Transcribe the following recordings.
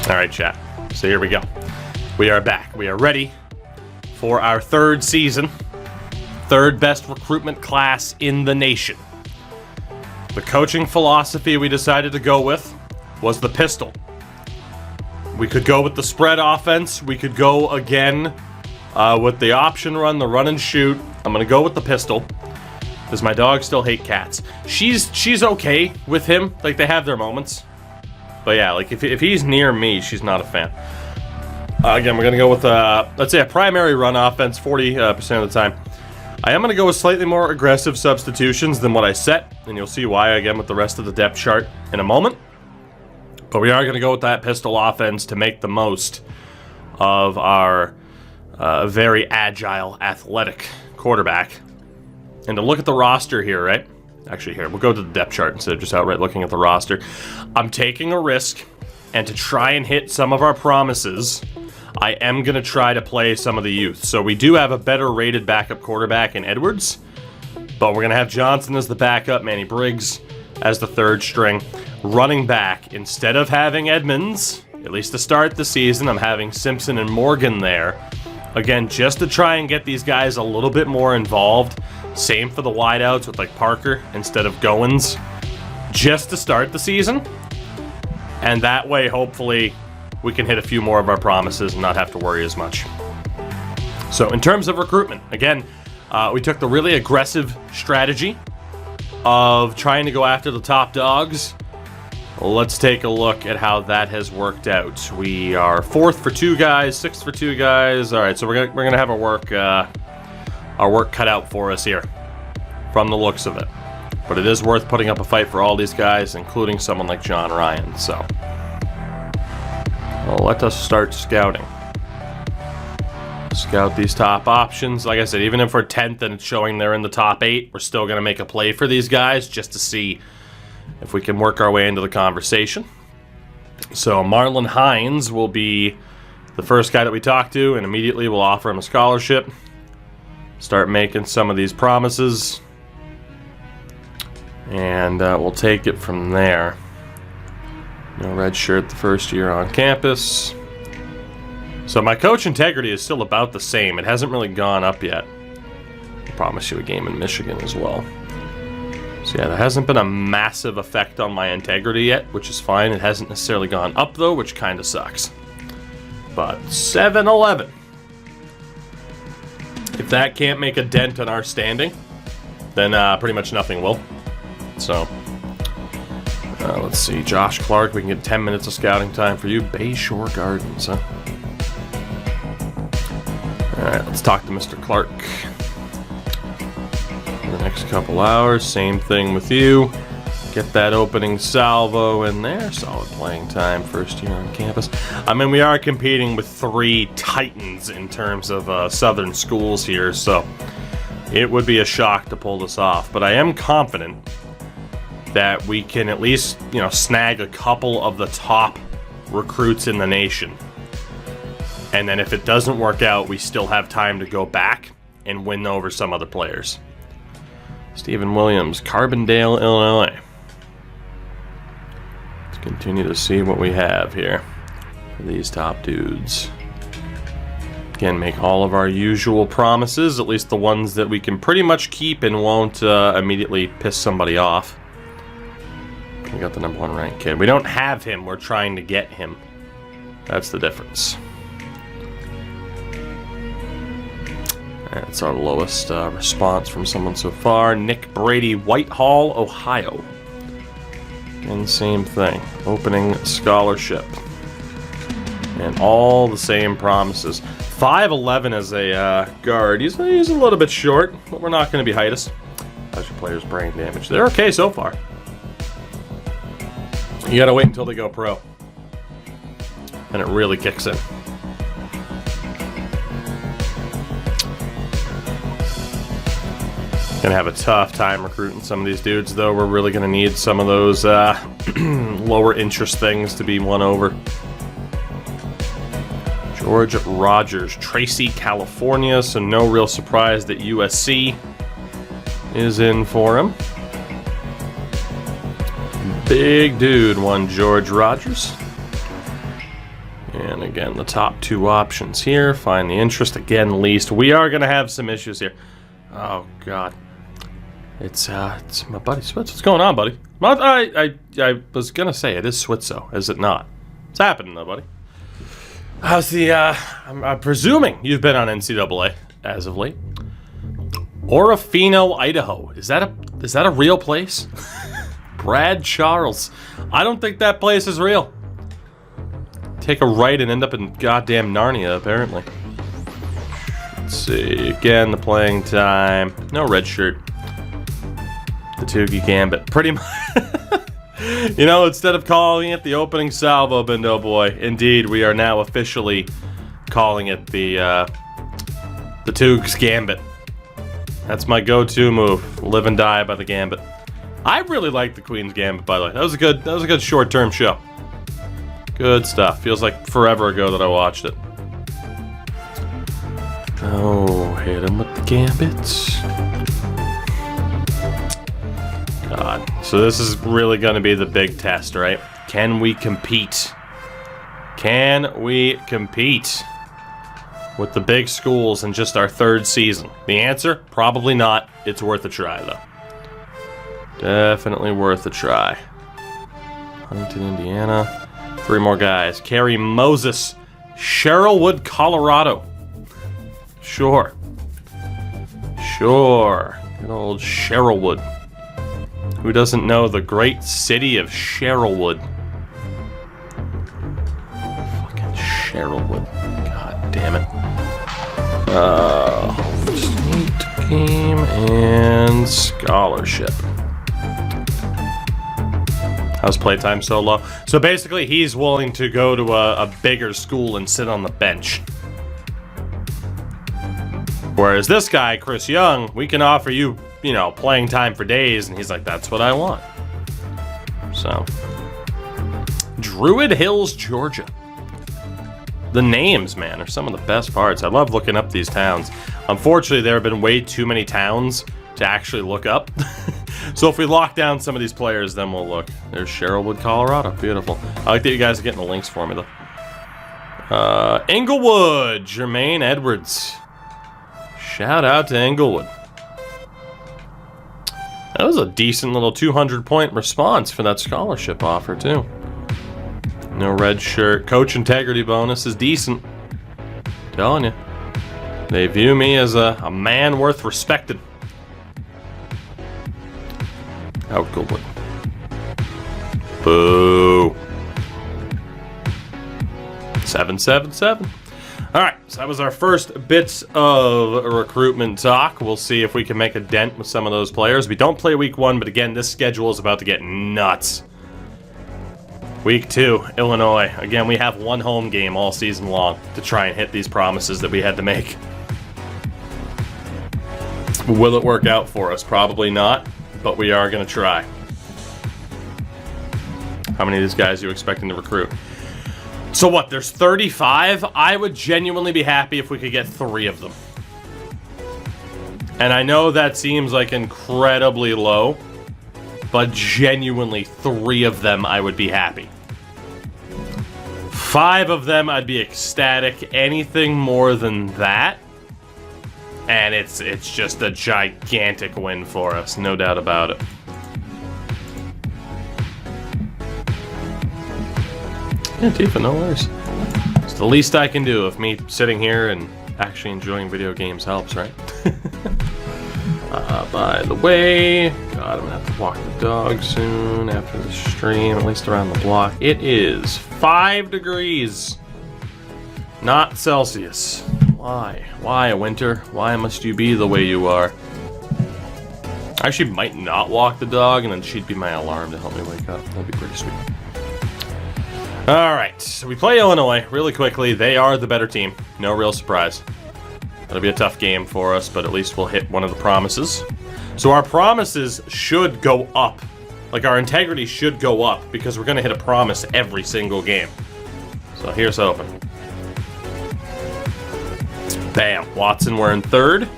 All right, chat. So here we go. We are back. We are ready for our third season. Third best recruitment class in the nation. The coaching philosophy we decided to go with was the pistol. We could go with the spread offense. We could go again with the option run, the run and shoot. I'm going to go with the pistol. Does my dog still hate cats? She's okay with him. Like, they have their moments. But yeah, like, if he's near me, she's not a fan. Again, we're going to go with, let's say, a primary run offense 40% of the time. I am going to go with slightly more aggressive substitutions than what I set, and you'll see why, again, with the rest of the depth chart in a moment. But we are going to go with that pistol offense to make the most of our very agile, athletic quarterback. And to look at the roster here, right? Actually, here, we'll go to the depth chart instead of just outright looking at the roster. I'm taking a risk, and to try and hit some of our promises, I am going to try to play some of the youth. So we do have a better rated backup quarterback in Edwards, but we're going to have Johnson as the backup, Manny Briggs as the third string. Running back, instead of having Edmonds, at least to start the season, I'm having Simpson and Morgan there. Again, just to try and get these guys a little bit more involved. Same for the wideouts with like Parker instead of Goins, just to start the season. And that way, hopefully, we can hit a few more of our promises and not have to worry as much. So in terms of recruitment, again, we took the really aggressive strategy of trying to go after the top dogs. Let's take a look at how that has worked out. We are 4th for 2 guys, 6th for 2 guys. All right, so we're gonna have our work cut out for us here, from the looks of it. But it is worth putting up a fight for all these guys, including someone like John Ryan. So, well, let us start scouting. Scout these top options. Like I said, even if we're 10th and it's showing they're in the top 8, we're still gonna make a play for these guys just to see if we can work our way into the conversation. So Marlon Hines will be the first guy that we talk to, and immediately we'll offer him a scholarship. Start making some of these promises, and we'll take it from there. No red shirt the first year on campus. So my coach integrity is still about the same. It hasn't really gone up yet. I promise you a game in Michigan as well. So yeah, there hasn't been a massive effect on my integrity yet, which is fine. It hasn't necessarily gone up though, which kind of sucks. But 7-11. If that can't make a dent in our standing, then pretty much nothing will. So, let's see. Josh Clark, we can get 10 minutes of scouting time for you. Bayshore Gardens, huh? Alright, let's talk to Mr. Clark. For the next couple hours, same thing with you. Get that opening salvo in there. Solid playing time, first year on campus. I mean, we are competing with 3 titans in terms of southern schools here, so it would be a shock to pull this off. But I am confident that we can at least, snag a couple of the top recruits in the nation. And then if it doesn't work out, we still have time to go back and win over some other players. Stephen Williams, Carbondale, Illinois. Continue to see what we have here for these top dudes. Again, make all of our usual promises, at least the ones that we can pretty much keep and won't immediately piss somebody off. We got the number 1 ranked kid. We don't have him, we're trying to get him. That's the difference. That's our lowest response from someone so far. Nick Brady, Whitehall, Ohio. And same thing, opening scholarship. And all the same promises. 5'11" as a guard. He's a little bit short, but we're not going to be heightest. How's your player's brain damage? They're okay so far. You got to wait until they go pro. And it really kicks in. Gonna have a tough time recruiting some of these dudes, though. We're really gonna need some of those lower interest things to be won over. George Rogers, Tracy, California, so no real surprise that USC is in for him. Big dude, one George Rogers. And again, the top two options here. Find the interest. Again, least. We are going to have some issues here. Oh, God. It's my buddy Switz. What's going on, buddy? I was going to say it is Switzo, is it not? What's happening, though, buddy? How's the, I'm presuming you've been on NCAA as of late. Orofino, Idaho. Is that a real place? Brad Charles. I don't think that place is real. Take a right and end up in goddamn Narnia, apparently. Let's see. Again, the playing time. No red shirt. The Tugi Gambit. Pretty much. You know, instead of calling it the opening salvo, Bindo Boy, indeed, we are now officially calling it the Tugs Gambit. That's my go-to move. Live and die by the Gambit. I really like the Queen's Gambit, by the way. That was a good short-term show. Good stuff. Feels like forever ago that I watched it. Oh, hit him with the Gambits. God. So this is really going to be the big test, right? Can we compete? Can we compete with the big schools in just our third season? The answer? Probably not. It's worth a try, though. Definitely worth a try. Huntington, Indiana. 3 more guys. Carrie Moses, Sherrillwood, Colorado. Sure. Good old Sherrillwood. Who doesn't know the great city of Sherrillwood? Fucking Sherrillwood. God damn it. State game and scholarship. How's playtime so low? So basically, he's willing to go to a bigger school and sit on the bench. Whereas this guy, Chris Young, we can offer you, you know, playing time for days, and he's like, that's what I want. So, Druid Hills, Georgia. The names, man, are some of the best parts. I love looking up these towns. Unfortunately, there have been way too many towns to actually look up. So if we lock down some of these players, then we'll look. There's Sherrillwood, Colorado. Beautiful. I like that you guys are getting the links for me, though. Inglewood, Jermaine Edwards. Shout out to Inglewood. That was a decent little 200-point response for that scholarship offer, too. No red shirt. Coach integrity bonus is decent. Telling you. They view me as a man worth respecting. Out Goldwood. Boo. 777. Alright, so that was our first bits of recruitment talk. We'll see if we can make a dent with some of those players. We don't play week 1, but again, this schedule is about to get nuts. Week 2, Illinois. Again, we have one home game all season long to try and hit these promises that we had to make. Will it work out for us? Probably not, but we are going to try. How many of these guys are you expecting to recruit? So what, there's 35? I would genuinely be happy if we could get 3 of them. And I know that seems like incredibly low, but genuinely 3 of them I would be happy. 5 of them I'd be ecstatic. Anything more than that, and it's just a gigantic win for us, no doubt about it. Yeah, Tifa, no worries. It's the least I can do if me sitting here and actually enjoying video games helps, right? By the way, God, I'm gonna have to walk the dog soon after the stream, at least around the block. It is 5 degrees, not Celsius. Why? Why, Winter? Why must you be the way you are? I actually might not walk the dog, and then she'd be my alarm to help me wake up. That'd be pretty sweet. Alright, so we play Illinois really quickly. They are the better team. No real surprise. That'll be a tough game for us, but at least we'll hit one of the promises. So our promises should go up. Like, our integrity should go up, because we're going to hit a promise every single game. So here's hoping. Bam. Watson, we're in 3rd.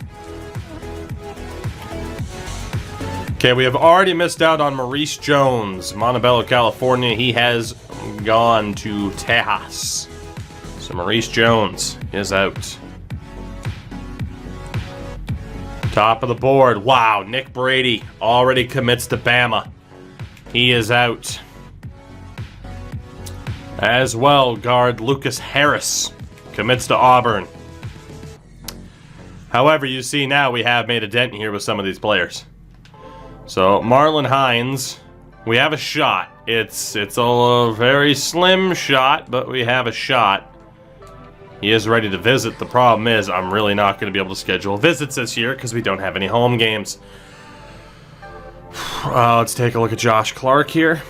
Okay, we have already missed out on Maurice Jones, Montebello, California. He has gone to Tejas. So Maurice Jones is out. Top of the board. Wow, Nick Brady already commits to Bama. He is out. As well, guard Lucas Harris commits to Auburn. However, you see now we have made a dent here with some of these players. So Marlon Hines, we have a shot. It's a very slim shot, but we have a shot. He is ready to visit. The problem is I'm really not going to be able to schedule visits this year because we don't have any home games. Let's take a look at Josh Clark here.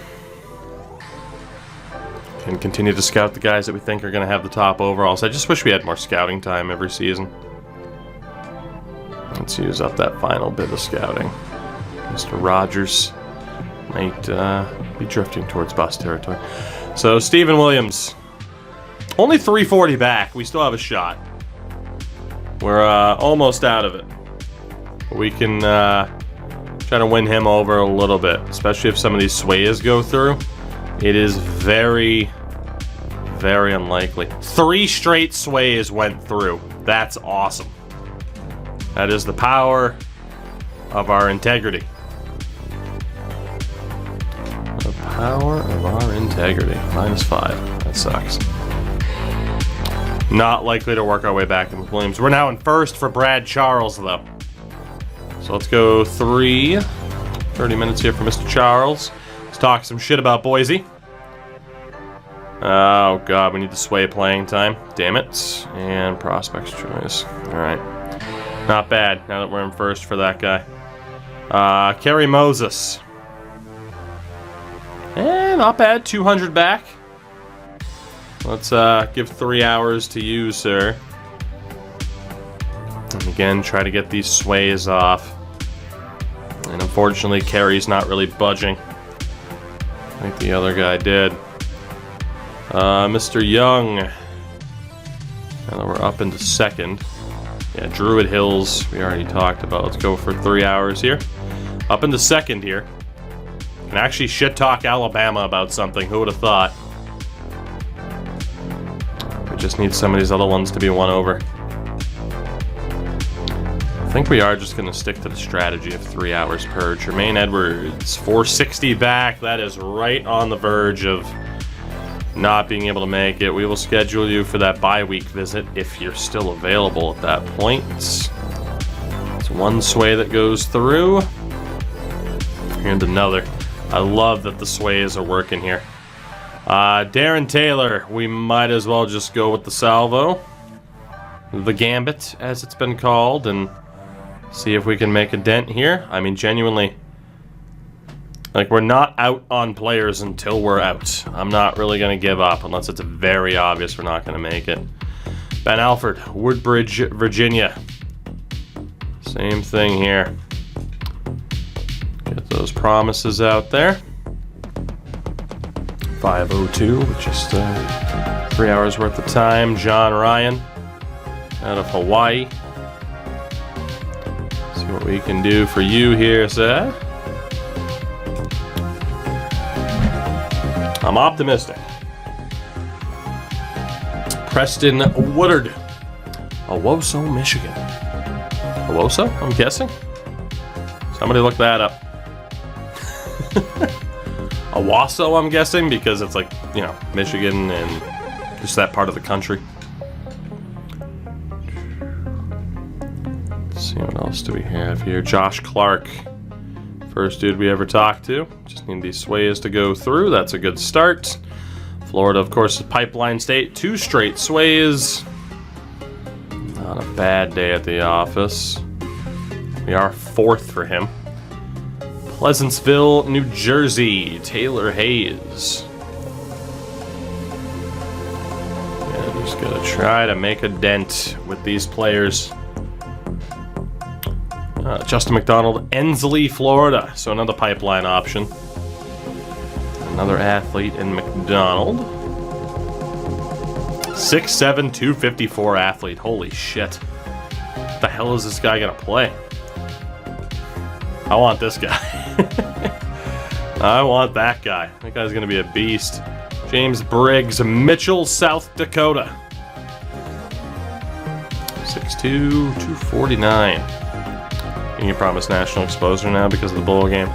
And continue to scout the guys that we think are going to have the top overalls. I just wish we had more scouting time every season. Let's use up that final bit of scouting. Mr. Rogers might be drifting towards bus territory. So Stephen Williams, only 340 back. We still have a shot. We're almost out of it. We can try to win him over a little bit, especially if some of these sways go through. It is very, very unlikely. 3 straight sways went through. That's awesome. That is the power of our integrity. The power of our integrity. -5. That sucks. Not likely to work our way back in with Williams. We're now in first for Brad Charles, though. So let's go 30 minutes here for Mr. Charles. Let's talk some shit about Boise. Oh, God, we need the sway playing time. Damn it. And prospects choice. All right. Not bad, now that we're in first for that guy. Kerry Moses. Not bad, 200 back. Let's give 3 hours to you, sir. And again, try to get these sways off. And unfortunately, Kerry's not really budging. I think the other guy did. Mr. Young. Now that we're up into second. Yeah, Druid Hills, we already talked about. Let's go for 3 hours here. Up into second here. Can actually shit-talk Alabama about something. Who would have thought? We just need some of these other ones to be won over. I think we are just going to stick to the strategy of 3 hours per. Jermaine Edwards, 460 back. That is right on the verge of not being able to make it. We will schedule you for that bye-week visit if you're still available at that point. It's one sway that goes through. And another. I love that the sways are working here. Darren Taylor, we might as well just go with the salvo. The gambit, as it's been called, and see if we can make a dent here. I mean, genuinely, like, we're not out on players until we're out. I'm not really going to give up unless it's very obvious we're not going to make it. Ben Alford, Woodbridge, Virginia. Same thing here. Get those promises out there. 5:02 with just 3 hours worth of time. John Ryan out of Hawaii. See what we can do for you here, sir. I'm optimistic. Preston Woodard, Owosso, Michigan. Owosso, I'm guessing? Somebody look that up. Owasso, I'm guessing, because it's like, you know, Michigan and just that part of the country. Let's see, what else do we have here? Josh Clark. First dude we ever talked to. Just need these sways to go through. That's a good start. Florida, of course, is Pipeline State. 2 straight sways. Not a bad day at the office. We are 4th for him. Pleasantville, New Jersey. Taylor Hayes. Yeah, just gotta try to make a dent with these players. Justin McDonald, Ensley, Florida. So another pipeline option. Another athlete in McDonald. 6'7", 254 athlete. Holy shit. What the hell is this guy gonna play? I want this guy. I want that guy. That guy's gonna be a beast. James Briggs, Mitchell, South Dakota. 6'2", 249. Can you promise national exposure now because of the bowl game?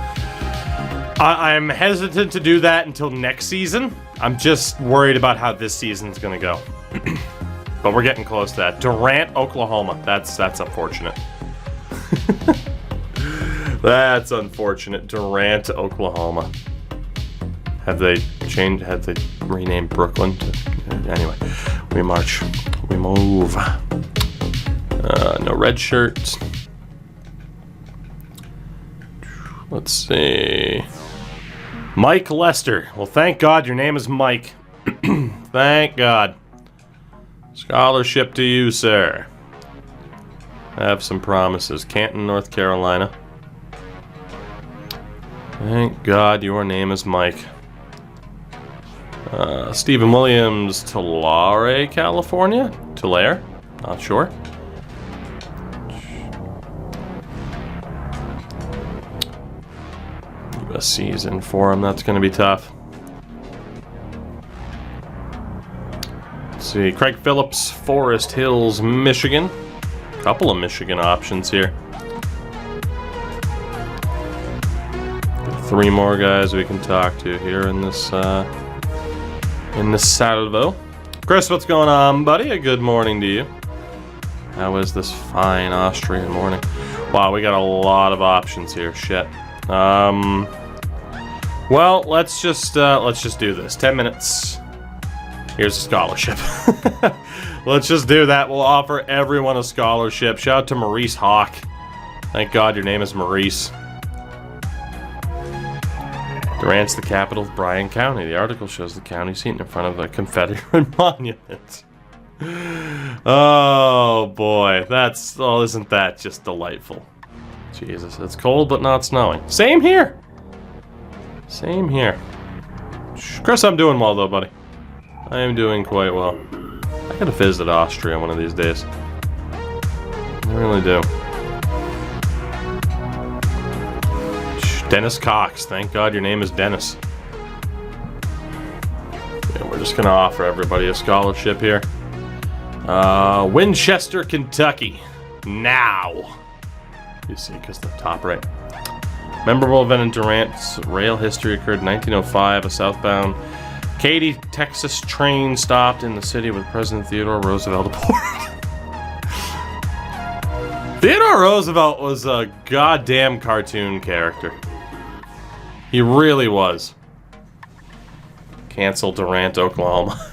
I'm hesitant to do that until next season. I'm just worried about how this season's going to go. But we're getting close to that. Durant, Oklahoma. That's unfortunate. That's unfortunate. Durant, Oklahoma. Have they renamed Brooklyn to... Anyway, we march. We move. No red shirts. Let's see. Mike Lester. Well, thank God your name is Mike. Thank God. Scholarship to you, sir. I have some promises. Canton, North Carolina. Thank God your name is Mike. Stephen Williams, Tulare, California? Tulare? Not sure. A season for him. That's going to be tough. Let's see. Craig Phillips, Forest Hills, Michigan. Couple of Michigan options here. 3 more guys we can talk to here in this salvo. Chris, what's going on, buddy? A good morning to you. How is this fine Austrian morning? Wow, we got a lot of options here. Shit. Well, let's just do this. 10 minutes. Here's a scholarship. Let's just do that. We'll offer everyone a scholarship. Shout out to Maurice Hawk. Thank God your name is Maurice. Durant's the capital of Bryan County. The article shows the county seat in front of a Confederate monument. Oh boy, isn't that just delightful? Jesus, it's cold but not snowing. Same here. Same here. Chris, I'm doing well though, buddy. I am doing quite well. I gotta visit Austria one of these days. I really do. Dennis Cox. Thank God your name is Dennis. Yeah, we're just gonna offer everybody a scholarship here. Winchester, Kentucky. Now. You see, because the top right. Memorable event in Durant's rail history occurred in 1905. A southbound Katy, Texas train stopped in the city with President Theodore Roosevelt aboard. Theodore Roosevelt was a goddamn cartoon character. He really was. Cancel Durant, Oklahoma.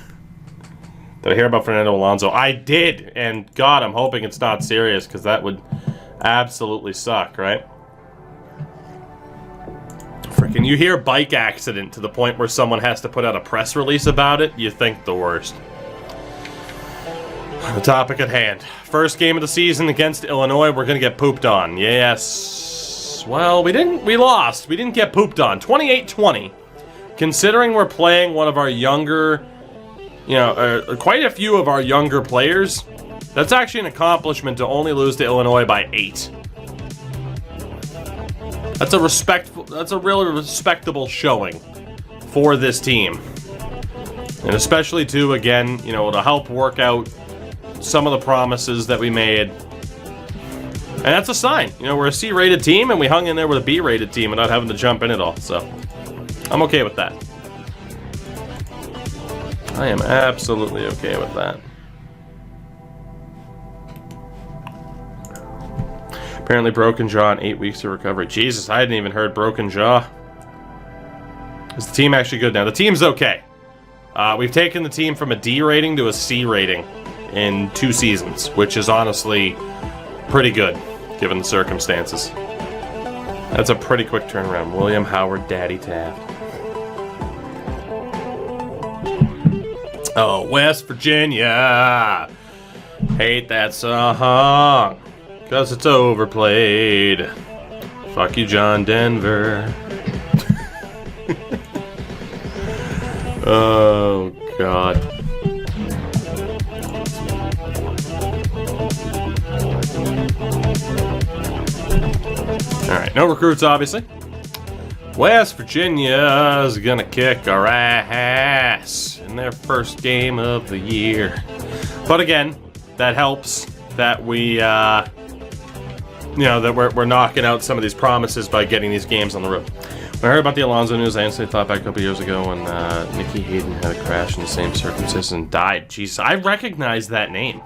Did I hear about Fernando Alonso? I did, and God, I'm hoping it's not serious, because that would absolutely suck, right? Freaking, you hear bike accident to the point where someone has to put out a press release about it, you think the worst. The topic at hand. First game of the season against Illinois, we're gonna get pooped on. Yes. Well, we lost. We didn't get pooped on. 28-20. Considering we're playing one of our younger, quite a few of our younger players, that's actually an accomplishment to only lose to Illinois by 8. That's a really respectable showing for this team. And especially too, again, to help work out some of the promises that we made. And that's a sign. We're a C-rated team and we hung in there with a B-rated team and not having to jump in at all. So I'm okay with that. I am absolutely okay with that. Apparently broken jaw in 8 weeks of recovery. Jesus, I hadn't even heard broken jaw. Is the team actually good now? The team's okay. We've taken the team from a D rating to a C rating in 2 seasons, which is honestly pretty good, given the circumstances. That's a pretty quick turnaround. William Howard Daddy Taft. Oh, West Virginia. Hate that song. Because it's overplayed. Fuck you, John Denver. Oh, God. Alright, no recruits, obviously. West Virginia is gonna kick our ass in their first game of the year. But again, that helps that we, that we're knocking out some of these promises by getting these games on the road. When I heard about the Alonso news, I instantly thought back a couple years ago when Nikki Hayden had a crash in the same circumstances and died. Jeez, I recognize that name.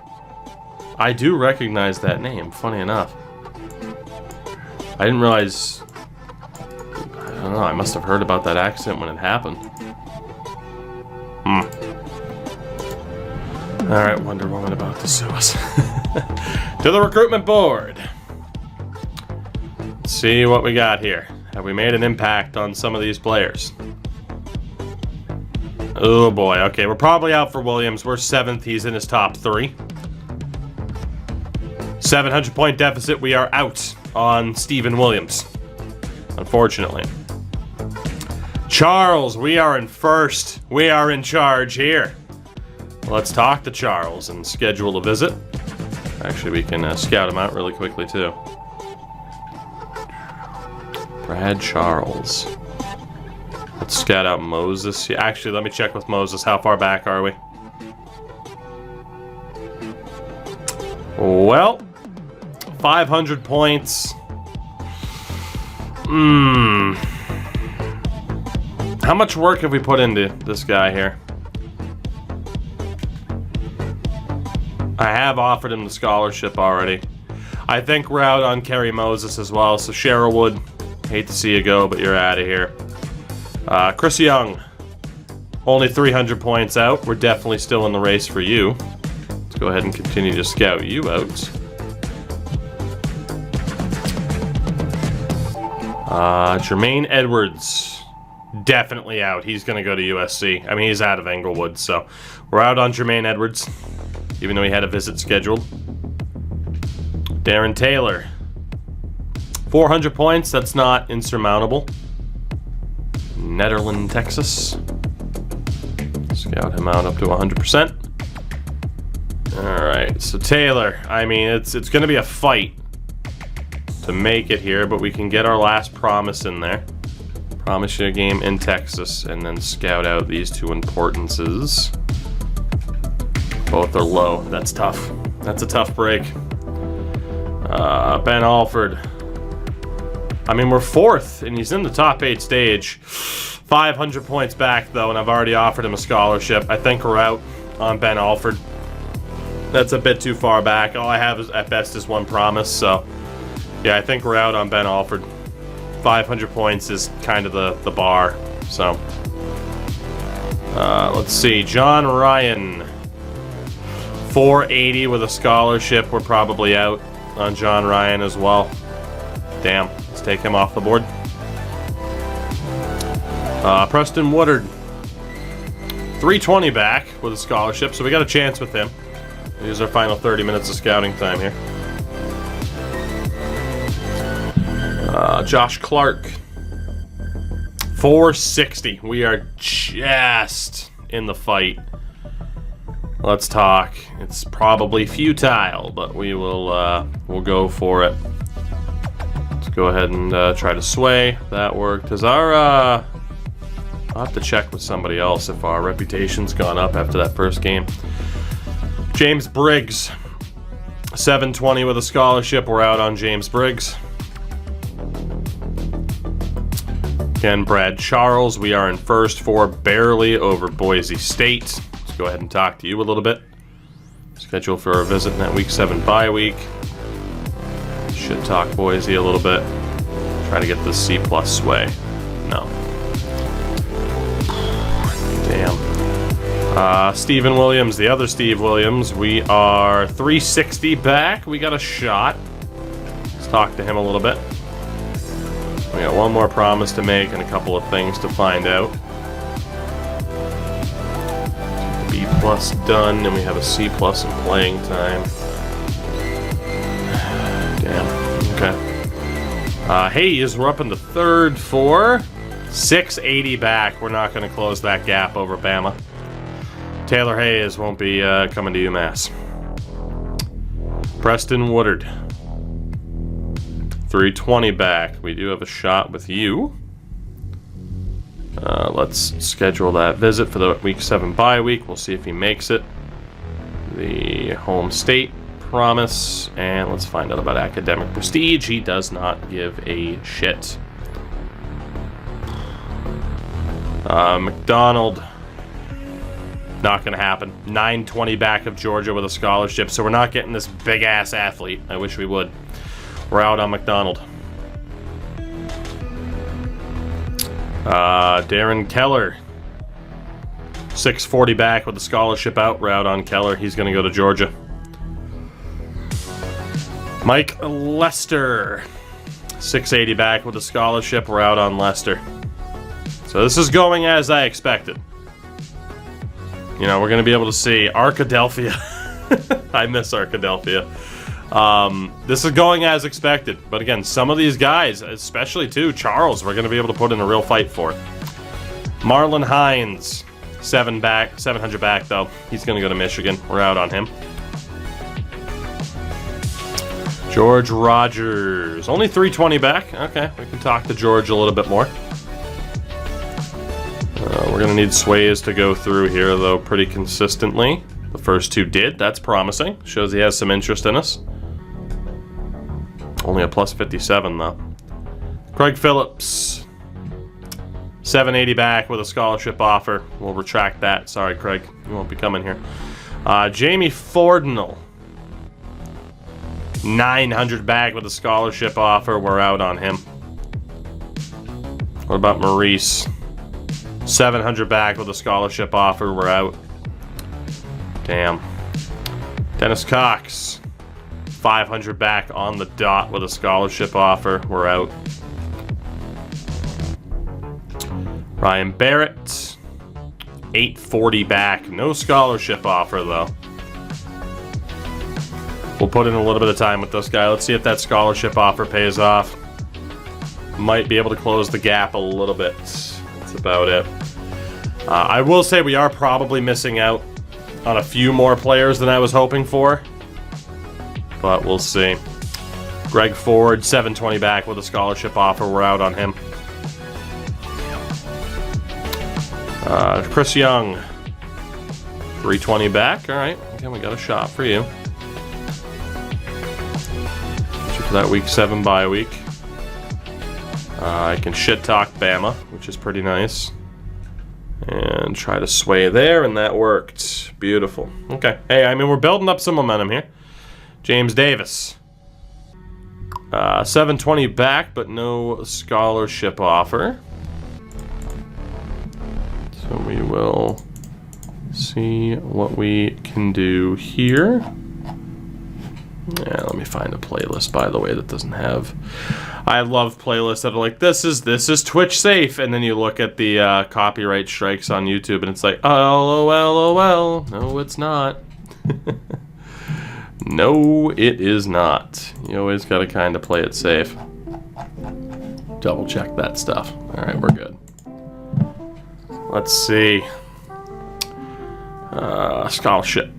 I do recognize that name, funny enough. I didn't realize... I don't know, I must have heard about that accident when it happened. Alright, Wonder Woman about to sue us. To the recruitment board. Let's see what we got here. Have we made an impact on some of these players? Oh boy, okay, we're probably out for Williams. We're 7th, he's in his top 3. 700-point deficit, we are out on Stephen Williams, unfortunately. Charles, we are in first. We are in charge here. Let's talk to Charles and schedule a visit. Actually, we can scout him out really quickly, too. Brad Charles. Let's scout out Moses. Yeah, actually, let me check with Moses. How far back are we? Well, 500 points. How much work have we put into this guy here? I have offered him the scholarship already. I think we're out on Kerry Moses as well, so Sherwood, hate to see you go, but you're out of here. Chris Young, only 300 points out. We're definitely still in the race for you. Let's go ahead and continue to scout you out. Jermaine Edwards, definitely out. He's going to go to USC. I mean, he's out of Englewood, so we're out on Jermaine Edwards, even though he had a visit scheduled. Darren Taylor, 400 points. That's not insurmountable. Nederland, Texas. Scout him out up to 100%. All right, so Taylor, I mean, it's going to be a fight to make it here, but we can get our last promise in there. Promise you a game in Texas, and then scout out these two importances. Both are low. That's tough. That's a tough break. Ben Alford. I mean, we're 4th, and he's in the top 8 stage. 500 points back, though, and I've already offered him a scholarship. I think we're out on Ben Alford. That's a bit too far back. All I have is, at best, is one promise, so... yeah, I think we're out on Ben Alford. 500 points is kind of the bar, so... let's see. John Ryan. 480 with a scholarship. We're probably out on John Ryan as well. Damn. Let's take him off the board. Preston Woodard. 320 back with a scholarship, so we got a chance with him. Here's our final 30 minutes of scouting time here. Josh Clark. 460. We are just in the fight. Let's talk. It's probably futile, but we will we'll go for it. Let's go ahead and try to sway. That worked. Is our I'll have to check with somebody else if our reputation's gone up after that first game. James Briggs, 720 with a scholarship. We're out on James Briggs. Again, Brad Charles. We are in first for barely over Boise State. Let's go ahead and talk to you a little bit. Schedule for a visit in that week 7 bye week. Should talk Boise a little bit. Try to get this C+ sway. No. Damn. Stephen Williams, the other Steve Williams. We are 360 back. We got a shot. Let's talk to him a little bit. We got one more promise to make and a couple of things to find out. B+ done, and we have a C+ in playing time. Damn. Okay. Hayes, we're up in the 3rd for 680 back. We're not going to close that gap over Bama. Taylor Hayes won't be coming to UMass. Preston Woodard. 320 back. We do have a shot with you. Let's schedule that visit for the week 7 bye week. We'll see if he makes it. The home state promise. And let's find out about academic prestige. He does not give a shit. McDonald. Not going to happen. 920 back of Georgia with a scholarship, so we're not getting this big-ass athlete. I wish we would. We're out on McDonald. Darren Keller. 640 back with a scholarship out. We're out on Keller. He's going to go to Georgia. Mike Lester. 680 back with a scholarship. We're out on Lester. So this is going as I expected. You know, we're going to be able to see Arkadelphia. I miss Arkadelphia. This is going as expected. But again, some of these guys, especially too, Charles, we're going to be able to put in a real fight for. Marlon Hines, 700 back though. He's going to go to Michigan. We're out on him. George Rogers, only 320 back. Okay, we can talk to George a little bit more. We're going to need Sways to go through here, though, pretty consistently. The first two did. That's promising. Shows he has some interest in us. Only a plus 57, though. Craig Phillips. 780 back with a scholarship offer. We'll retract that. Sorry, Craig. You won't be coming here. Jamie Fordnell. 900 back with a scholarship offer. We're out on him. What about Maurice? 700 back with a scholarship offer. We're out. Damn. Dennis Cox. 500 back on the dot with a scholarship offer. We're out. Ryan Barrett. 840 back. No scholarship offer, though. We'll put in a little bit of time with this guy. Let's see if that scholarship offer pays off. Might be able to close the gap a little bit. That's about it. I will say we are probably missing out on a few more players than I was hoping for. But we'll see. Greg Ford, 720 back with a scholarship offer. We're out on him. Chris Young, 320 back. All right. Again, we got a shot for you. For that week 7 bye week. I can shit talk Bama, which is pretty nice. And try to sway there, and that worked. Beautiful. Okay. Hey, I mean, we're building up some momentum here. James Davis. 720 back, but no scholarship offer. So we will see what we can do here. Yeah, let me find a playlist, by the way, that doesn't have... I love playlists that are like, this is Twitch safe, and then you look at the copyright strikes on YouTube, and it's like, LOL. No, it's not. No, it is not. You always got to kind of play it safe. Double check that stuff. All right, we're good. Let's see. Scholarship.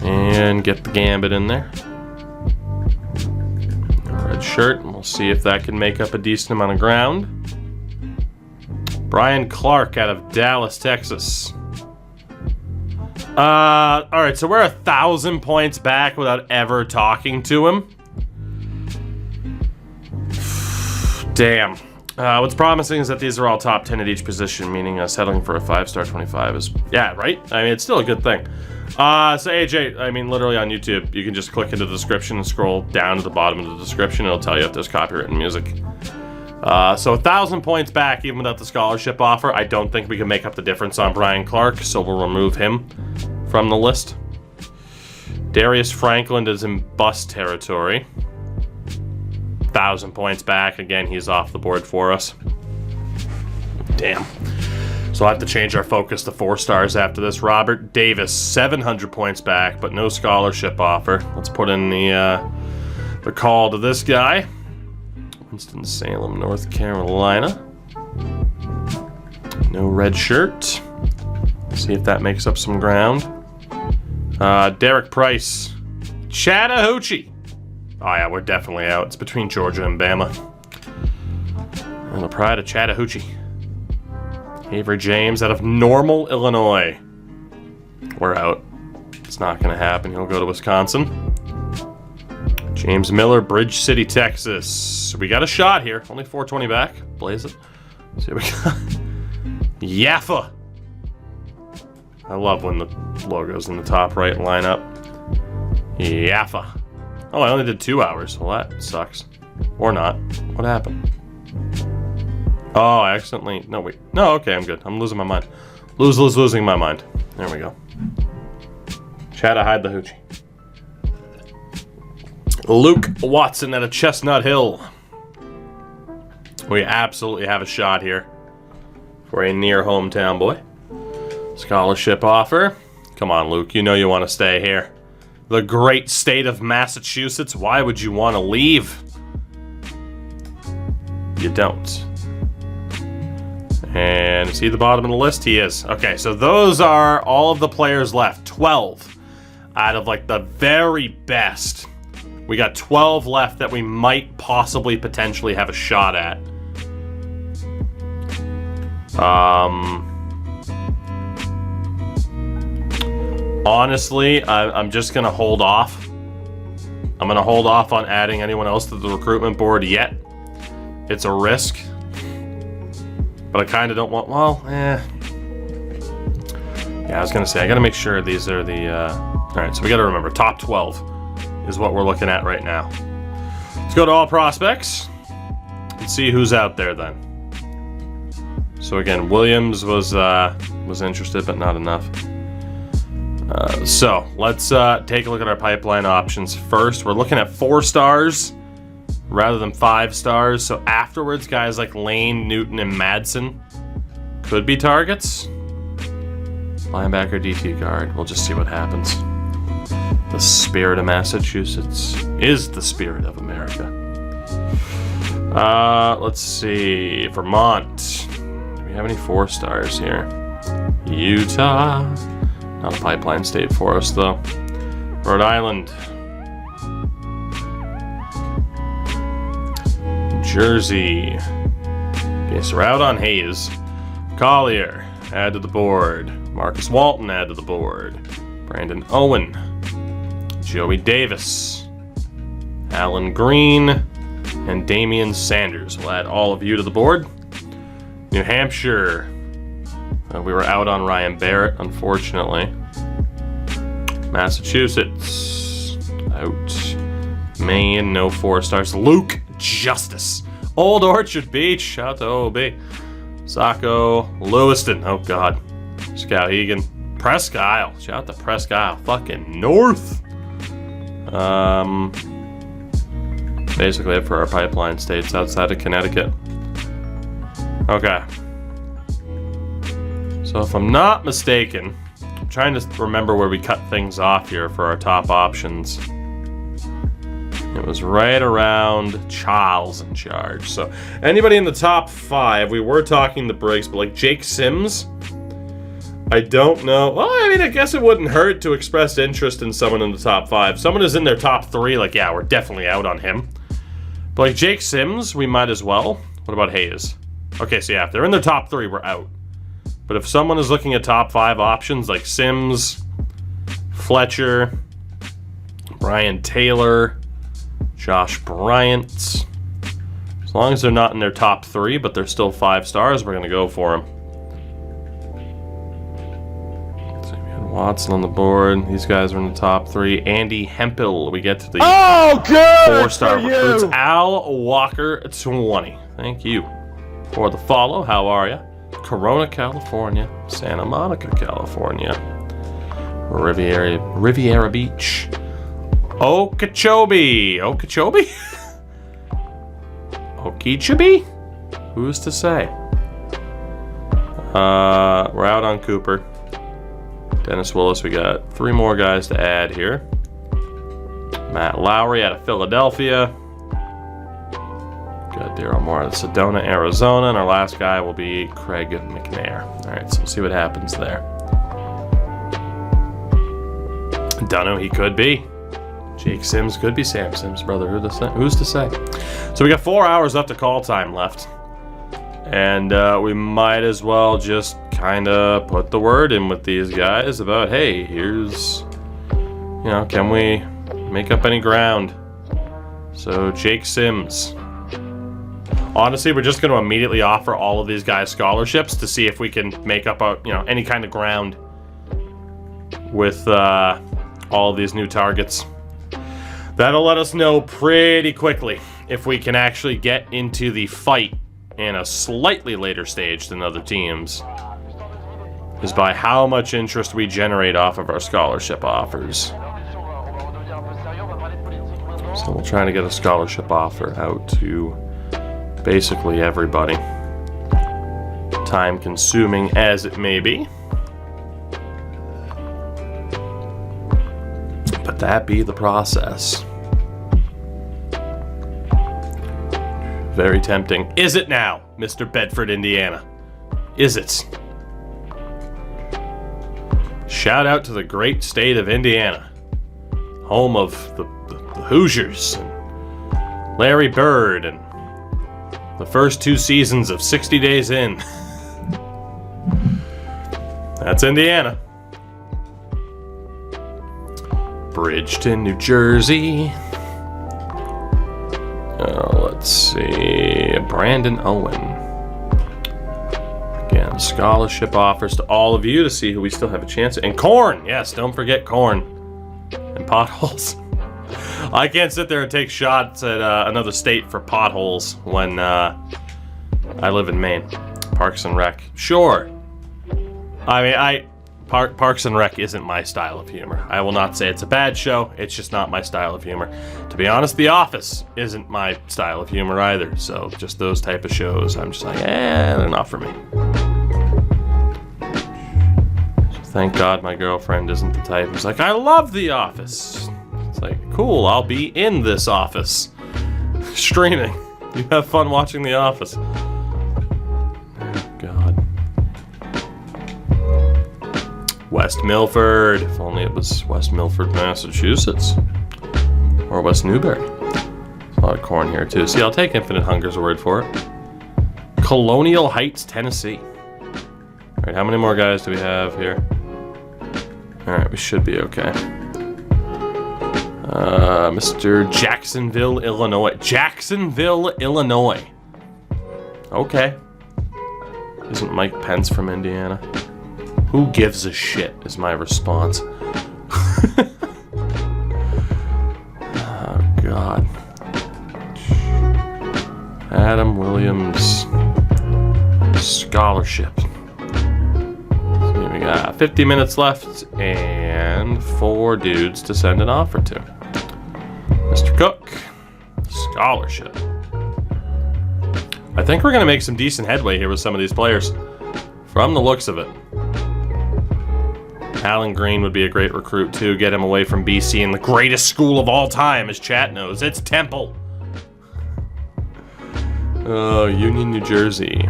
And get the Gambit in there. Red shirt, and we'll see if that can make up a decent amount of ground. Brian Clark out of Dallas, Texas. Alright, so we're 1,000 points back without ever talking to him. Damn. What's promising is that these are all top 10 at each position, meaning settling for a 5-star 25 is... Yeah, right? I mean, it's still a good thing. So AJ, I mean, literally on YouTube, you can just click into the description and scroll down to the bottom of the description. It'll tell you if there's copywritten music. So 1,000 points back, even without the scholarship offer. I don't think we can make up the difference on Brian Clark, so we'll remove him from the list. Darius Franklin is in bust territory. 1,000 points back. Again, he's off the board for us. Damn. So I'll have to change our focus to 4 stars after this. Robert Davis, 700 points back, but no scholarship offer. Let's put in the call to this guy. Winston-Salem, North Carolina. No red shirt. Let's see if that makes up some ground. Derek Price, Chattahoochee. Oh yeah, we're definitely out. It's between Georgia and Bama. And the pride of Chattahoochee. Avery James out of Normal, Illinois. We're out. It's not going to happen. He'll go to Wisconsin. James Miller, Bridge City, Texas. We got a shot here. Only 420 back. Blaze it. Let's see what we got. Yaffa. I love when the logo's in the top right lineup. Yaffa. Oh, I only did 2 hours. Well, that sucks. Or not. What happened? Oh, I accidentally... No, wait. No, okay, I'm good. I'm losing my mind. Losing my mind. There we go. Chad, hide the hoochie. Luke Watson at a Chestnut Hill. We absolutely have a shot here for a near hometown boy. Scholarship offer. Come on, Luke. You know you want to stay here. The great state of Massachusetts. Why would you want to leave? You don't. And is he the bottom of the list? He is. Okay, so those are all of the players left. 12 out of like the very best. We got 12 left that we might possibly potentially have a shot at. Honestly, I'm just going to hold off. I'm going to hold off on adding anyone else to the recruitment board yet. It's a risk. But I kind of don't want... Well, Yeah, I was going to say, I got to make sure these are the... Alright, so we got to remember, top 12 is what we're looking at right now. Let's go to all prospects and see who's out there then. So again, Williams was interested, but not enough. So let's take a look at our pipeline options first. We're looking at 4 stars rather than 5 stars. So afterwards, guys like Lane, Newton, and Madsen could be targets. Linebacker, DT guard. We'll just see what happens. The spirit of Massachusetts is the spirit of America. Let's see. Vermont. Do we have any 4 stars here? Utah. Not a pipeline state for us, though. Rhode Island. Jersey. Okay, so we're out on Hayes. Collier. Add to the board. Marcus Walton. Add to the board. Brandon Owen. Joey Davis, Alan Green, and Damian Sanders. We'll add all of you to the board. New Hampshire. We were out on Ryan Barrett, unfortunately. Massachusetts. Out. Maine, no 4 stars. Luke Justice. Old Orchard Beach. Shout out to OB. Saco. Lewiston. Oh, God. Skowhegan. Presque Isle. Shout out to Presque Isle. Fucking North. Basically it for our pipeline states outside of Connecticut. Okay. So if I'm not mistaken, I'm trying to remember where we cut things off here for our top options. It was right around Charles in charge. So anybody in the top 5, we were talking the Briggs, but like Jake Sims, I don't know. Well, I mean, I guess it wouldn't hurt to express interest in someone in the top 5. Someone is in their top 3, like, yeah, we're definitely out on him. But like Jake Sims, we might as well. What about Hayes? Okay, so yeah, if they're in their top 3, we're out. But if someone is looking at top 5 options like Sims, Fletcher, Brian Taylor, Josh Bryant, as long as they're not in their top 3, but they're still 5 stars, we're going to go for them. Watson on the board. These guys are in the top 3. Andy Hempel. We get to the 4-star recruits. Al Walker 20. Thank you for the follow. How are you? Corona, California. Santa Monica, California. Riviera Beach. Okeechobee. Okeechobee? Who's to say? We're out on Cooper. Dennis Willis, we got 3 more guys to add here. Matt Lowry out of Philadelphia. Got Daryl Moore out of Sedona, Arizona. And our last guy will be Craig McNair. All right, so we'll see what happens there. Dunno, he could be. Jake Sims could be Sam Sims' brother. Who's to say? So we got 4 hours left of call time left. And we might as well just kind of put the word in with these guys about, hey, here's know, can we make up any ground? So, Jake Sims. Honestly, we're just going to immediately offer all of these guys scholarships to see if we can make up any kind of ground with all of these new targets. That'll let us know pretty quickly if we can actually get into the fight in a slightly later stage than other teams, is by how much interest we generate off of our scholarship offers. So we'll try to get a scholarship offer out to basically everybody, time consuming as it may be. But that be the process. Very tempting. Is it now, Mr. Bedford, Indiana? Is it? Shout out to the great state of Indiana, home of the Hoosiers, and Larry Bird, and the first 2 seasons of 60 Days In. That's Indiana. Bridgeton, New Jersey. Let's see. Brandon Owen. Again, scholarship offers to all of you to see who we still have a chance at. And corn! Yes, don't forget corn. And potholes. I can't sit there and take shots at another state for potholes when I live in Maine. Parks and Rec. Sure. I mean, Parks and Rec isn't my style of humor. I will not say it's a bad show. It's just not my style of humor. To be honest, The Office isn't my style of humor either. So just those type of shows, I'm just like, they're not for me. So thank God my girlfriend isn't the type who's like, I love The Office. It's like, cool, I'll be in this office. Streaming. You have fun watching The Office. Oh, God. West Milford. If only it was West Milford, Massachusetts. Or West Newbury. There's a lot of corn here, too. See, I'll take Infinite Hunger's word for it. Colonial Heights, Tennessee. Alright, how many more guys do we have here? Alright, we should be okay. Mr. Jacksonville, Illinois. Jacksonville, Illinois. Okay. Isn't Mike Pence from Indiana? Who gives a shit is my response. Oh, God. Adam Williams scholarship. So we got 50 minutes left and 4 dudes to send an offer to. Mr. Cook, scholarship. I think we're going to make some decent headway here with some of these players. From the looks of it. Alan Green would be a great recruit, too. Get him away from BC and the greatest school of all time, as chat knows. It's Temple. Union, New Jersey.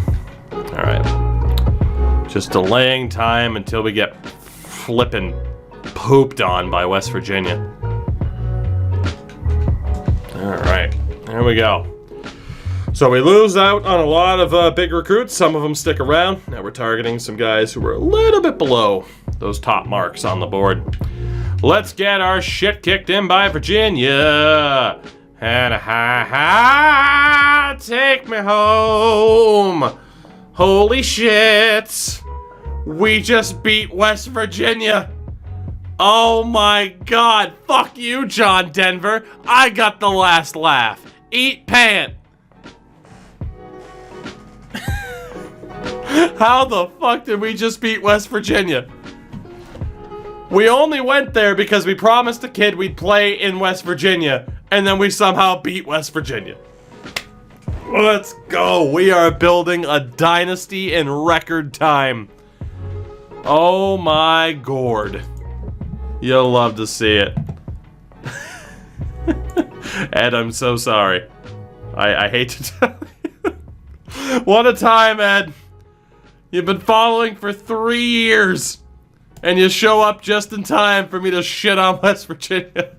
Alright. Just delaying time until we get flippin' pooped on by West Virginia. Alright. There we go. So we lose out on a lot of big recruits. Some of them stick around. Now we're targeting some guys who were a little bit below those top marks on the board. Let's get our shit kicked in by Virginia. And take me home. Holy shit. We just beat West Virginia. Oh my God. Fuck you, John Denver. I got the last laugh. Eat pant. How the fuck did we just beat West Virginia? We only went there because we promised the kid we'd play in West Virginia, and then we somehow beat West Virginia. Let's go. We are building a dynasty in record time. Oh my gourd. You'll love to see it. Ed, I'm so sorry. I hate to tell you. What a time, Ed. You've been following for 3 years, and you show up just in time for me to shit on West Virginia.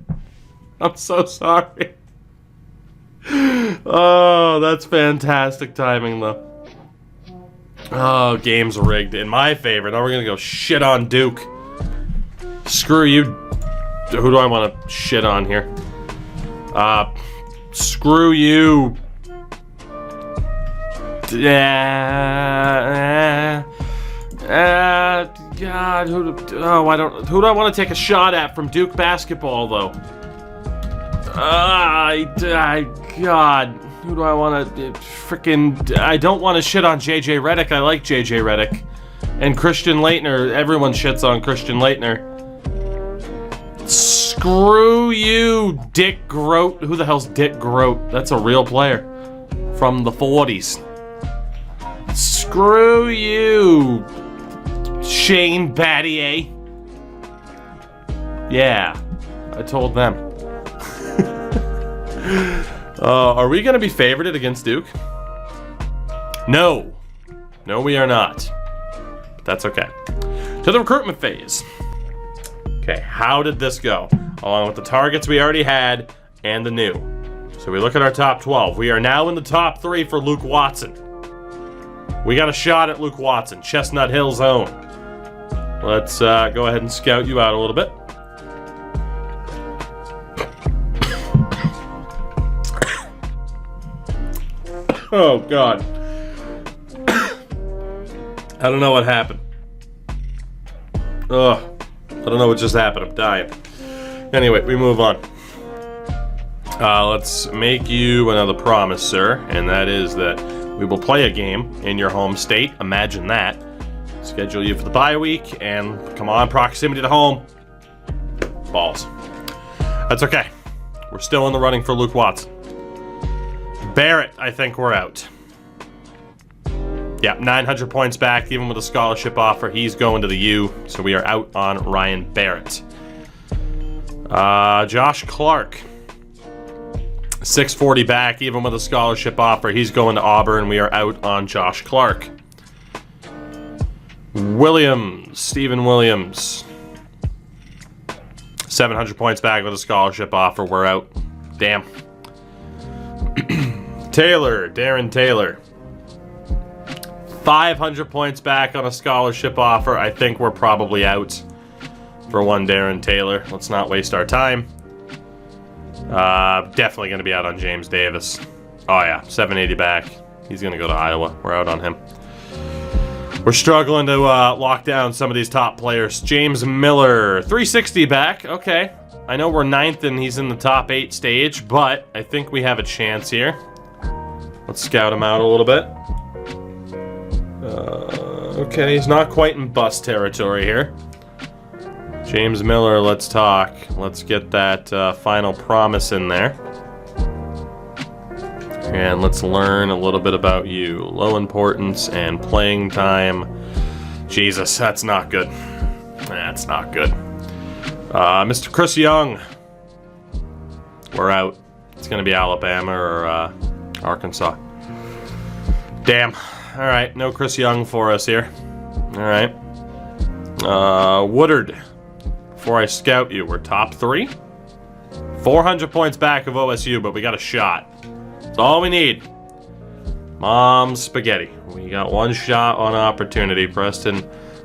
I'm so sorry. Oh, that's fantastic timing, though. Oh, game's rigged in my favor. Now we're gonna go shit on Duke. Screw you, Who do I want to shit on here? Screw you. God, who do I want to take a shot at from Duke basketball, though? God, who do I want to I don't want to shit on JJ Redick. I like JJ Redick. And Christian Laettner. Everyone shits on Christian Laettner. Screw you, Dick Groat. Who the hell's Dick Groat? That's a real player from the 40s. Screw you, Shane Battier. Yeah, I told them. Are we going to be favorited against Duke? No. No, we are not. But that's okay. To the recruitment phase. Okay, how did this go? Along with the targets we already had and the new. So we look at our top 12. We are now in the top 3 for Luke Watson. We got a shot at Luke Watson, Chestnut Hill's own. Let's go ahead and scout you out a little bit. Oh, God. I don't know what happened. Ugh. I don't know what just happened. I'm dying. Anyway, we move on. Let's make you another promise, sir, and that is that we will play a game in your home state. Imagine that. Schedule you for the bye week, and come on, proximity to home. Balls. That's okay. We're still in the running for Luke Watson. Barrett, I think we're out. Yeah, 900 points back, even with a scholarship offer. He's going to the U, so we are out on Ryan Barrett. Josh Clark. 640 back, even with a scholarship offer. He's going to Auburn. We are out on Josh Clark. Williams, Stephen Williams. 700 points back with a scholarship offer. We're out. Damn. Taylor, Darren Taylor. 500 points back on a scholarship offer. I think we're probably out for one Darren Taylor. Let's not waste our time. Definitely going to be out on James Davis. Oh yeah, 780 back. He's going to go to Iowa. We're out on him. We're struggling to lock down some of these top players. James Miller, 360 back. Okay. I know we're 9th and he's in the top 8 stage, but I think we have a chance here. Let's scout him out a little bit. Okay, he's not quite in bust territory here. James Miller, let's talk. Let's get that final promise in there. And let's learn a little bit about you. Low importance and playing time. Jesus, that's not good. That's not good. Mr. Chris Young. We're out. It's going to be Alabama or Arkansas. Damn. All right, no Chris Young for us here. All right. Woodard. Before I scout you, we're top 3. 400 points back of OSU, but we got a shot. That's all we need. Mom's spaghetti. We got one shot on opportunity. Preston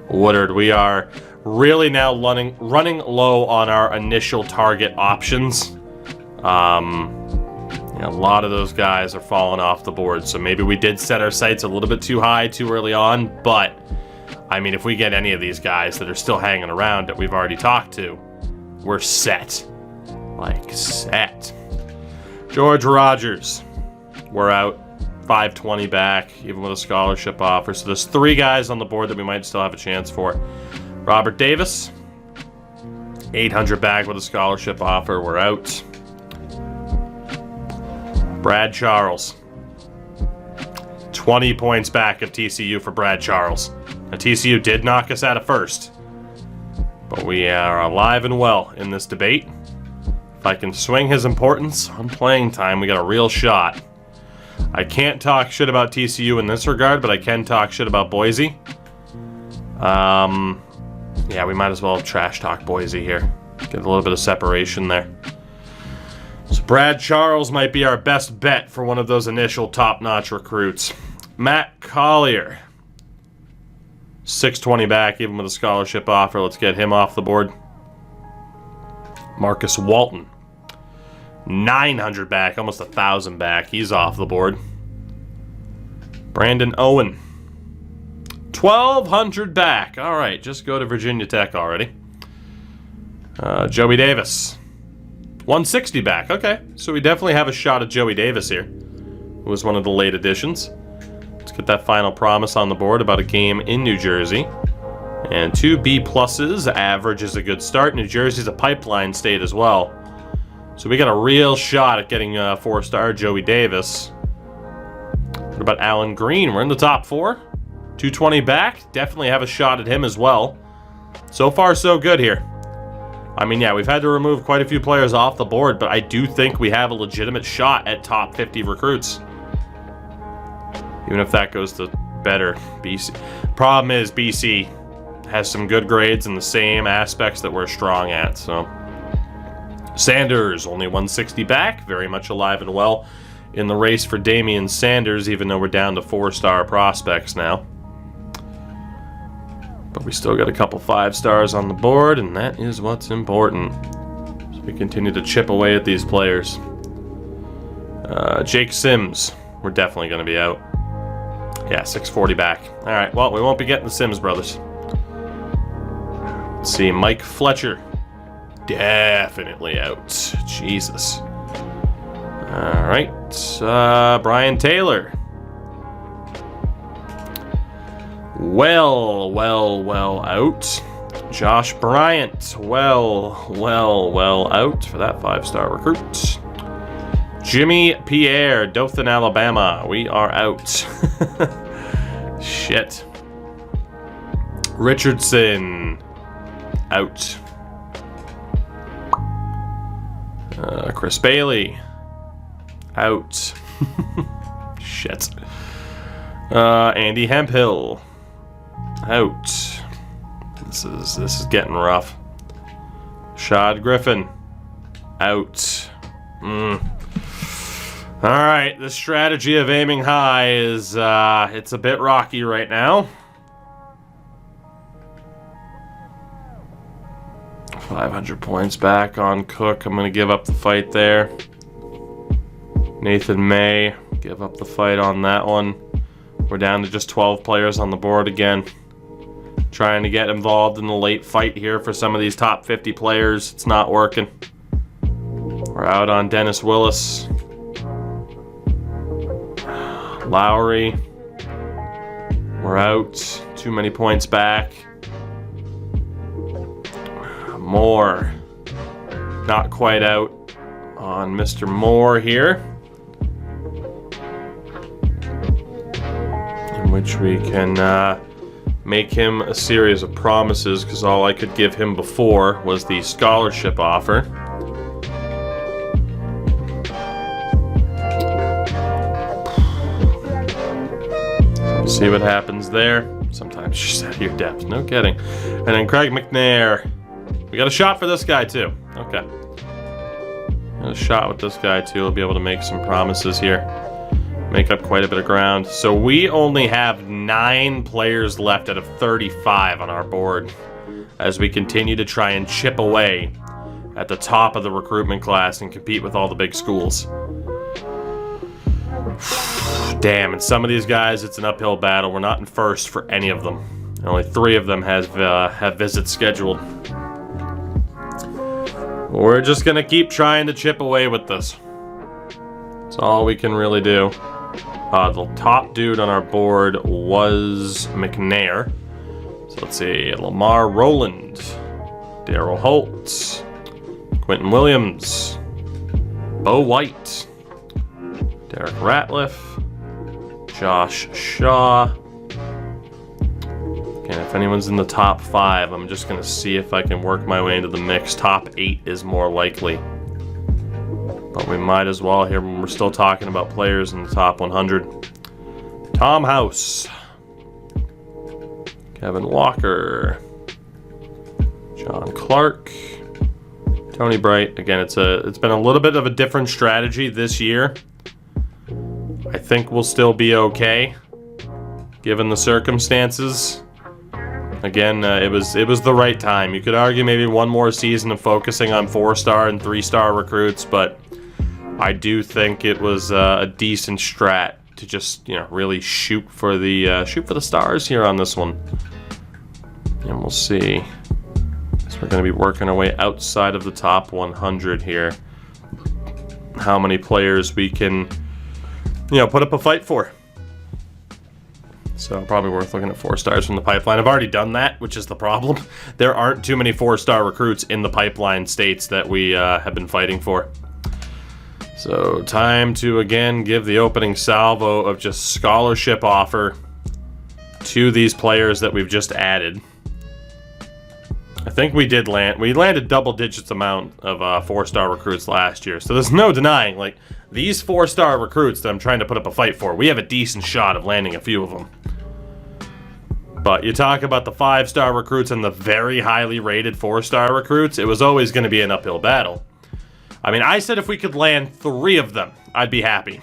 Woodard. We are really now running low on our initial target options. A lot of those guys are falling off the board, so maybe we did set our sights a little bit too high too early on, but I mean, if we get any of these guys that are still hanging around that we've already talked to, we're set. Like, set. George Rogers. We're out. 520 back, even with a scholarship offer. So there's 3 guys on the board that we might still have a chance for. Robert Davis. 800 back with a scholarship offer. We're out. Brad Charles. 20 points back of TCU for Brad Charles. Now, TCU did knock us out of first, but we are alive and well in this debate. If I can swing his importance on playing time, we got a real shot. I can't talk shit about TCU in this regard, but I can talk shit about Boise. Yeah, we might as well trash talk Boise here. Get a little bit of separation there. So Brad Charles might be our best bet for one of those initial top-notch recruits. Matt Collier. 620 back, even with a scholarship offer. Let's get him off the board. Marcus Walton. 900 back, almost 1,000 back. He's off the board. Brandon Owen. 1,200 back. All right, just go to Virginia Tech already. Joey Davis. 160 back. Okay, so we definitely have a shot at Joey Davis here. Who was one of the late additions. Let's get that final promise on the board about a game in New Jersey. And 2 B pluses. Average is a good start. New Jersey's a pipeline state as well. So we got a real shot at getting a 4-star Joey Davis. What about Alan Green? We're in the top 4. 220 back. Definitely have a shot at him as well. So far, so good here. I mean, yeah, we've had to remove quite a few players off the board, but I do think we have a legitimate shot at top 50 recruits. Even if that goes to better BC. Problem is, BC has some good grades in the same aspects that we're strong at, so. Sanders, only 160 back, very much alive and well in the race for Damian Sanders, even though we're down to 4-star prospects now. But we still got a couple 5-stars on the board, and that is what's important. So we continue to chip away at these players. Jake Sims, we're definitely going to be out. Yeah, 640 back. All right, well, we won't be getting the Sims brothers. Let's see, Mike Fletcher. Definitely out. Jesus. All right, Brian Taylor. Well out. Josh Bryant. Well out for that 5-star recruit. Jimmy Pierre, Dothan, Alabama. We are out. Shit. Richardson. Out. Chris Bailey. Out. Shit. Andy Hemphill. Out. This is getting rough. Shad Griffin. Out. Alright, the strategy of aiming high is it's a bit rocky right now. 500 points back on Cook. I'm going to give up the fight there. Nathan May, give up the fight on that one. We're down to just 12 players on the board again. Trying to get involved in the late fight here for some of these top 50 players. It's not working. We're out on Dennis Willis. Lowry. We're out. Too many points back. Moore. Not quite out on Mr. Moore here. In which we can make him a series of promises, because all I could give him before was the scholarship offer. See what happens there. Sometimes you're just out of your depth. No kidding. And then Craig McNair. We got a shot for this guy too. Okay. Got a shot with this guy too. We'll be able to make some promises here. Make up quite a bit of ground. So we only have 9 players left out of 35 on our board as we continue to try and chip away at the top of the recruitment class and compete with all the big schools. Damn, and some of these guys, it's an uphill battle. We're not in first for any of them. Only 3 of them have visits scheduled. We're just going to keep trying to chip away with this. That's all we can really do. The top dude on our board was McNair. So let's see. Lamar Rowland. Daryl Holtz. Quentin Williams. Bo White. Derek Ratliff. Josh Shaw. And if anyone's in the top 5, I'm just going to see if I can work my way into the mix. Top 8 is more likely. But we might as well here when we're still talking about players in the top 100. Tom House. Kevin Walker. John Clark. Tony Bright. Again, it's been a little bit of a different strategy this year. I think we'll still be okay, given the circumstances. Again, it was the right time. You could argue maybe one more season of focusing on 4-star and 3-star recruits, but I do think it was a decent strat to just, you know, really shoot for the stars here on this one. And we'll see. So we're going to be working our way outside of the top 100 here. How many players we can, you know, put up a fight for. So probably worth looking at 4 stars from the pipeline. I've already done that, which is the problem. There aren't too many 4-star recruits in the pipeline states that we have been fighting for. So time to, again, give the opening salvo of just scholarship offer to these players that we've just added. I think we landed double digits amount of 4-star recruits last year. So there's no denying, like, these 4-star recruits that I'm trying to put up a fight for, we have a decent shot of landing a few of them. But you talk about the 5-star recruits and the very highly rated 4-star recruits, it was always going to be an uphill battle. I mean, I said if we could land 3 of them, I'd be happy.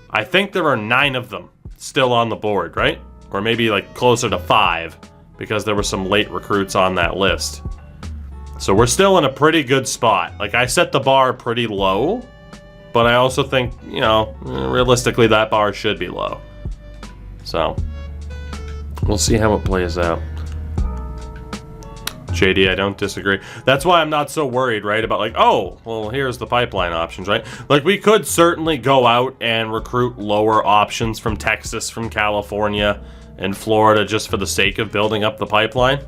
I think there are 9 of them still on the board, right? Or maybe like closer to 5, because there were some late recruits on that list. So we're still in a pretty good spot. Like, I set the bar pretty low, but I also think, you know, realistically that bar should be low. So we'll see how it plays out. JD, I don't disagree. That's why I'm not so worried, right, about like, oh, well, here's the pipeline options, right? Like, we could certainly go out and recruit lower options from Texas, from California, and Florida just for the sake of building up the pipeline.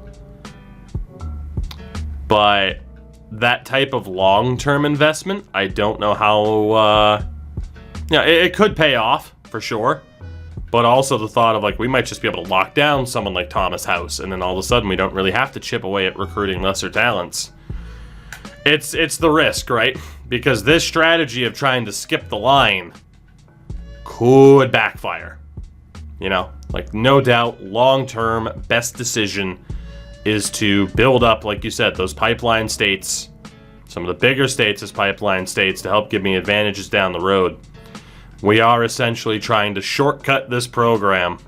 But that type of long-term investment, I don't know how, yeah, it could pay off, for sure. But also the thought of, like, we might just be able to lock down someone like Thomas House, and then all of a sudden we don't really have to chip away at recruiting lesser talents. It's the risk, right? Because this strategy of trying to skip the line could backfire. You know, like, no doubt, long-term, best decision is to build up, like you said, those pipeline states, some of the bigger states as pipeline states, to help give me advantages down the road. We are essentially trying to shortcut this program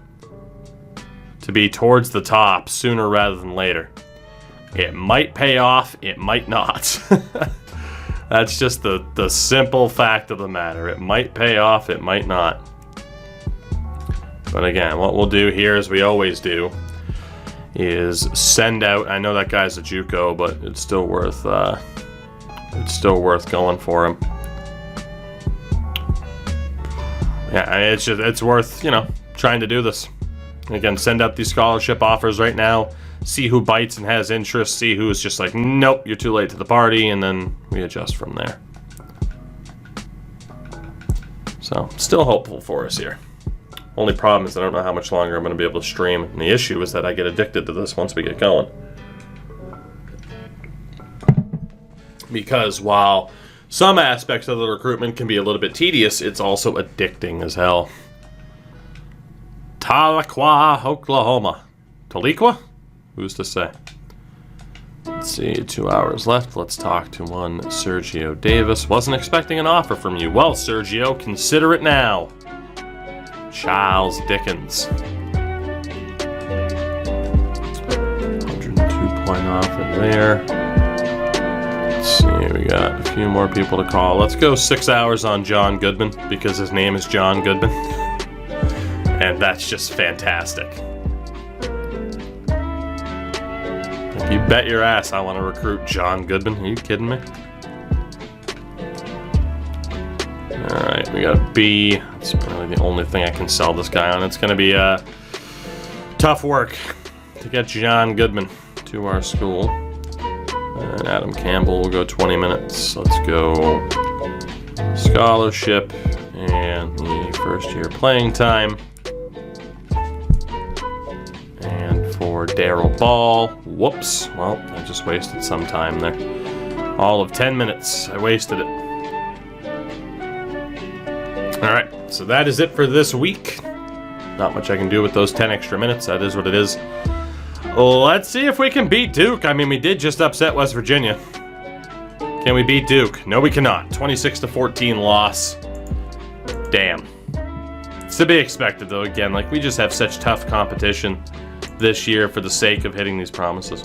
to be towards the top sooner rather than later. It might pay off, it might not. That's just the simple fact of the matter. It might pay off, it might not. But again, what we'll do here, as we always do, is send out, I know that guy's a JUCO, but it's still worth going for him. Yeah, I mean, it's worth, you know, trying to do this. Again, send out these scholarship offers right now, see who bites and has interest, see who's just like, nope, you're too late to the party, and then we adjust from there. So, still hopeful for us here. Only problem is I don't know how much longer I'm going to be able to stream, and the issue is that I get addicted to this once we get going. Because while some aspects of the recruitment can be a little bit tedious, it's also addicting as hell. Tahlequah, Oklahoma. Tahlequah? Who's to say? Let's see, 2 hours left. Let's talk to one Sergio Davis. Wasn't expecting an offer from you. Well, Sergio, consider it now. Charles Dickens. 102-point offer there. Let's see, we got a few more people to call. Let's go 6 hours on John Goodman, because his name is John Goodman. And that's just fantastic. Like, you bet your ass I want to recruit John Goodman. Are you kidding me? Alright, we got a B. That's probably the only thing I can sell this guy on. It's going to be tough work to get John Goodman to our school. And Adam Campbell will go 20 minutes. Let's go scholarship and the first year playing time. And for Darryl Ball, whoops, well, I just wasted some time there. All of 10 minutes, I wasted it. Alright, so that is it for this week. Not much I can do with those 10 extra minutes, that is what it is. Let's see if we can beat Duke. I mean, we did just upset West Virginia. Can we beat Duke? No, we cannot. 26-14 loss. Damn. It's to be expected, though. Again, like, we just have such tough competition this year for the sake of hitting these promises.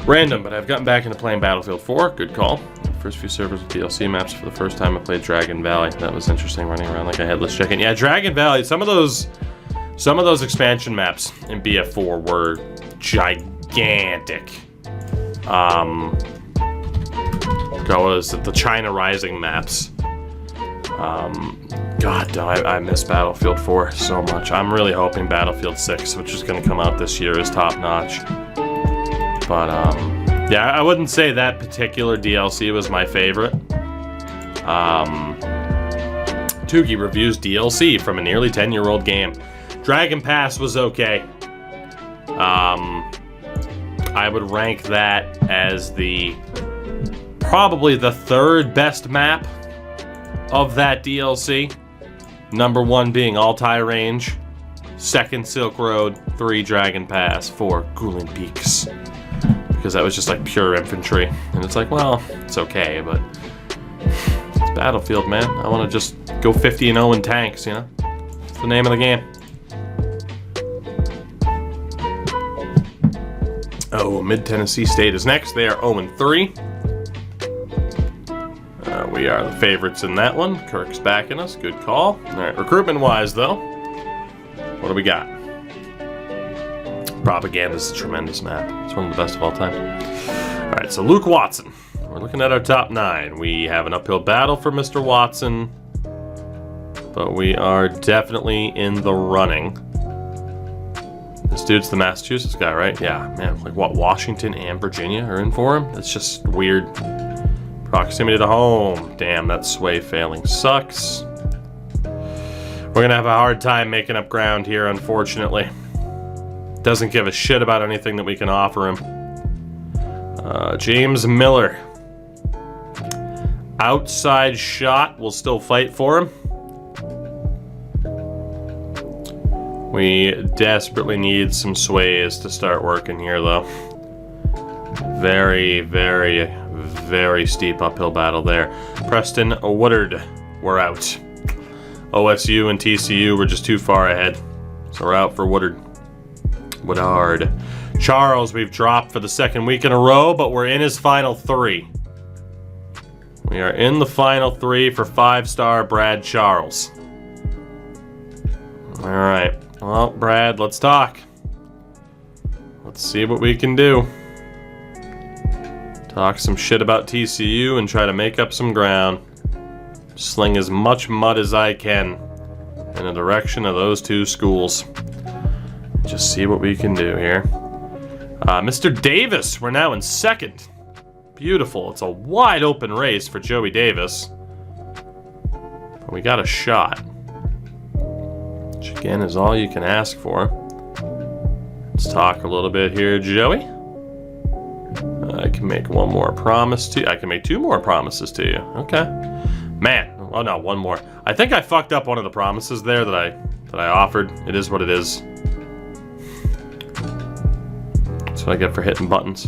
Random, but I've gotten back into playing Battlefield 4. Good call. First few servers with DLC maps for the first time I played Dragon Valley. That was interesting, running around like a headless chicken. Yeah, Dragon Valley, some of those expansion maps in BF4 were gigantic. What was it? The China Rising maps. God, I miss Battlefield 4 so much. I'm really hoping Battlefield 6, which is going to come out this year, is top notch. But, yeah, I wouldn't say that particular DLC was my favorite. Tuki reviews DLC from a nearly 10-year-old game. Dragon Pass was okay. I would rank that as probably the third best map of that DLC. Number 1 being Altai Range, 2nd Silk Road, 3 Dragon Pass, 4 Gulen Peaks. Because that was just like pure infantry. And it's like, well, it's okay, but it's Battlefield, man. I want to just go 50-0 in tanks, you know? It's the name of the game. Oh, Mid-Tennessee State is next. They are 0-3. We are the favorites in that one. Kirk's backing us. Good call. All right, recruitment-wise, though, what do we got? Propaganda is a tremendous map. It's one of the best of all time. All right, so Luke Watson. We're looking at our top 9. We have an uphill battle for Mr. Watson, but we are definitely in the running. This dude's the Massachusetts guy, right? Yeah, man, like what, Washington and Virginia are in for him? It's just weird. Proximity to home. Damn, that sway failing sucks. We're gonna have a hard time making up ground here, unfortunately. Doesn't give a shit about anything that we can offer him. James Miller. Outside shot. We'll still fight for him. We desperately need some sways to start working here, though. Very, very, very steep uphill battle there. Preston Woodard, we're out. OSU and TCU were just too far ahead. So we're out for Woodard. Woodard. Charles, we've dropped for the 2nd week in a row, but we're in his final 3. We are in the final 3 for 5-star Brad Charles. All right. Well, Brad, let's talk. Let's see what we can do. Talk some shit about TCU and try to make up some ground. Sling as much mud as I can in the direction of those 2 schools. Just see what we can do here. Mr. Davis, we're now in 2nd. Beautiful. It's a wide open race for Joey Davis. But we got a shot. Which again is all you can ask for. Let's talk a little bit here, Joey. I can make one more promise to you. I can make 2 more promises to you. Okay. Man. Oh no, 1 more. I think I fucked up one of the promises there that I offered. It is what it is. That's what I get for hitting buttons.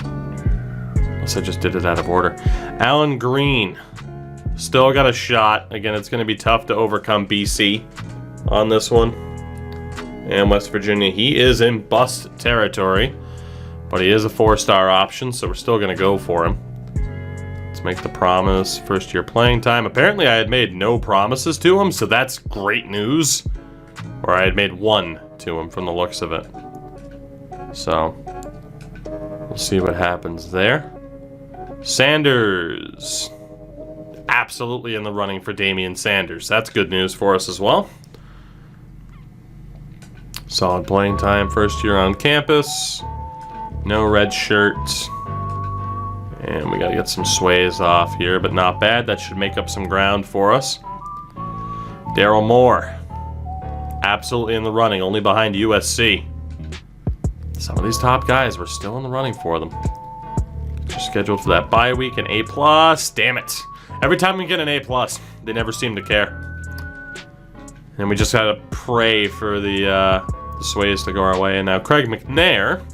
Unless I just did it out of order. Alan Green. Still got a shot. Again, it's going to be tough to overcome BC on this one. And West Virginia. He is in bust territory. But he is a 4-star option, so we're still going to go for him. Let's make the promise. 1st year playing time. Apparently I had made no promises to him, so that's great news. Or I had made 1 to him from the looks of it. So, we'll see what happens there. Sanders. Absolutely in the running for Damian Sanders. That's good news for us as well. Solid playing time. 1st year on campus. No red shirts. And we got to get some sways off here, but not bad. That should make up some ground for us. Daryl Moore. Absolutely in the running, only behind USC. Some of these top guys, we're still in the running for them. Just scheduled for that bye week, an A+. Damn it. Every time we get an A+, they never seem to care. And we just gotta pray for the sways to go our way. And now Craig McNair,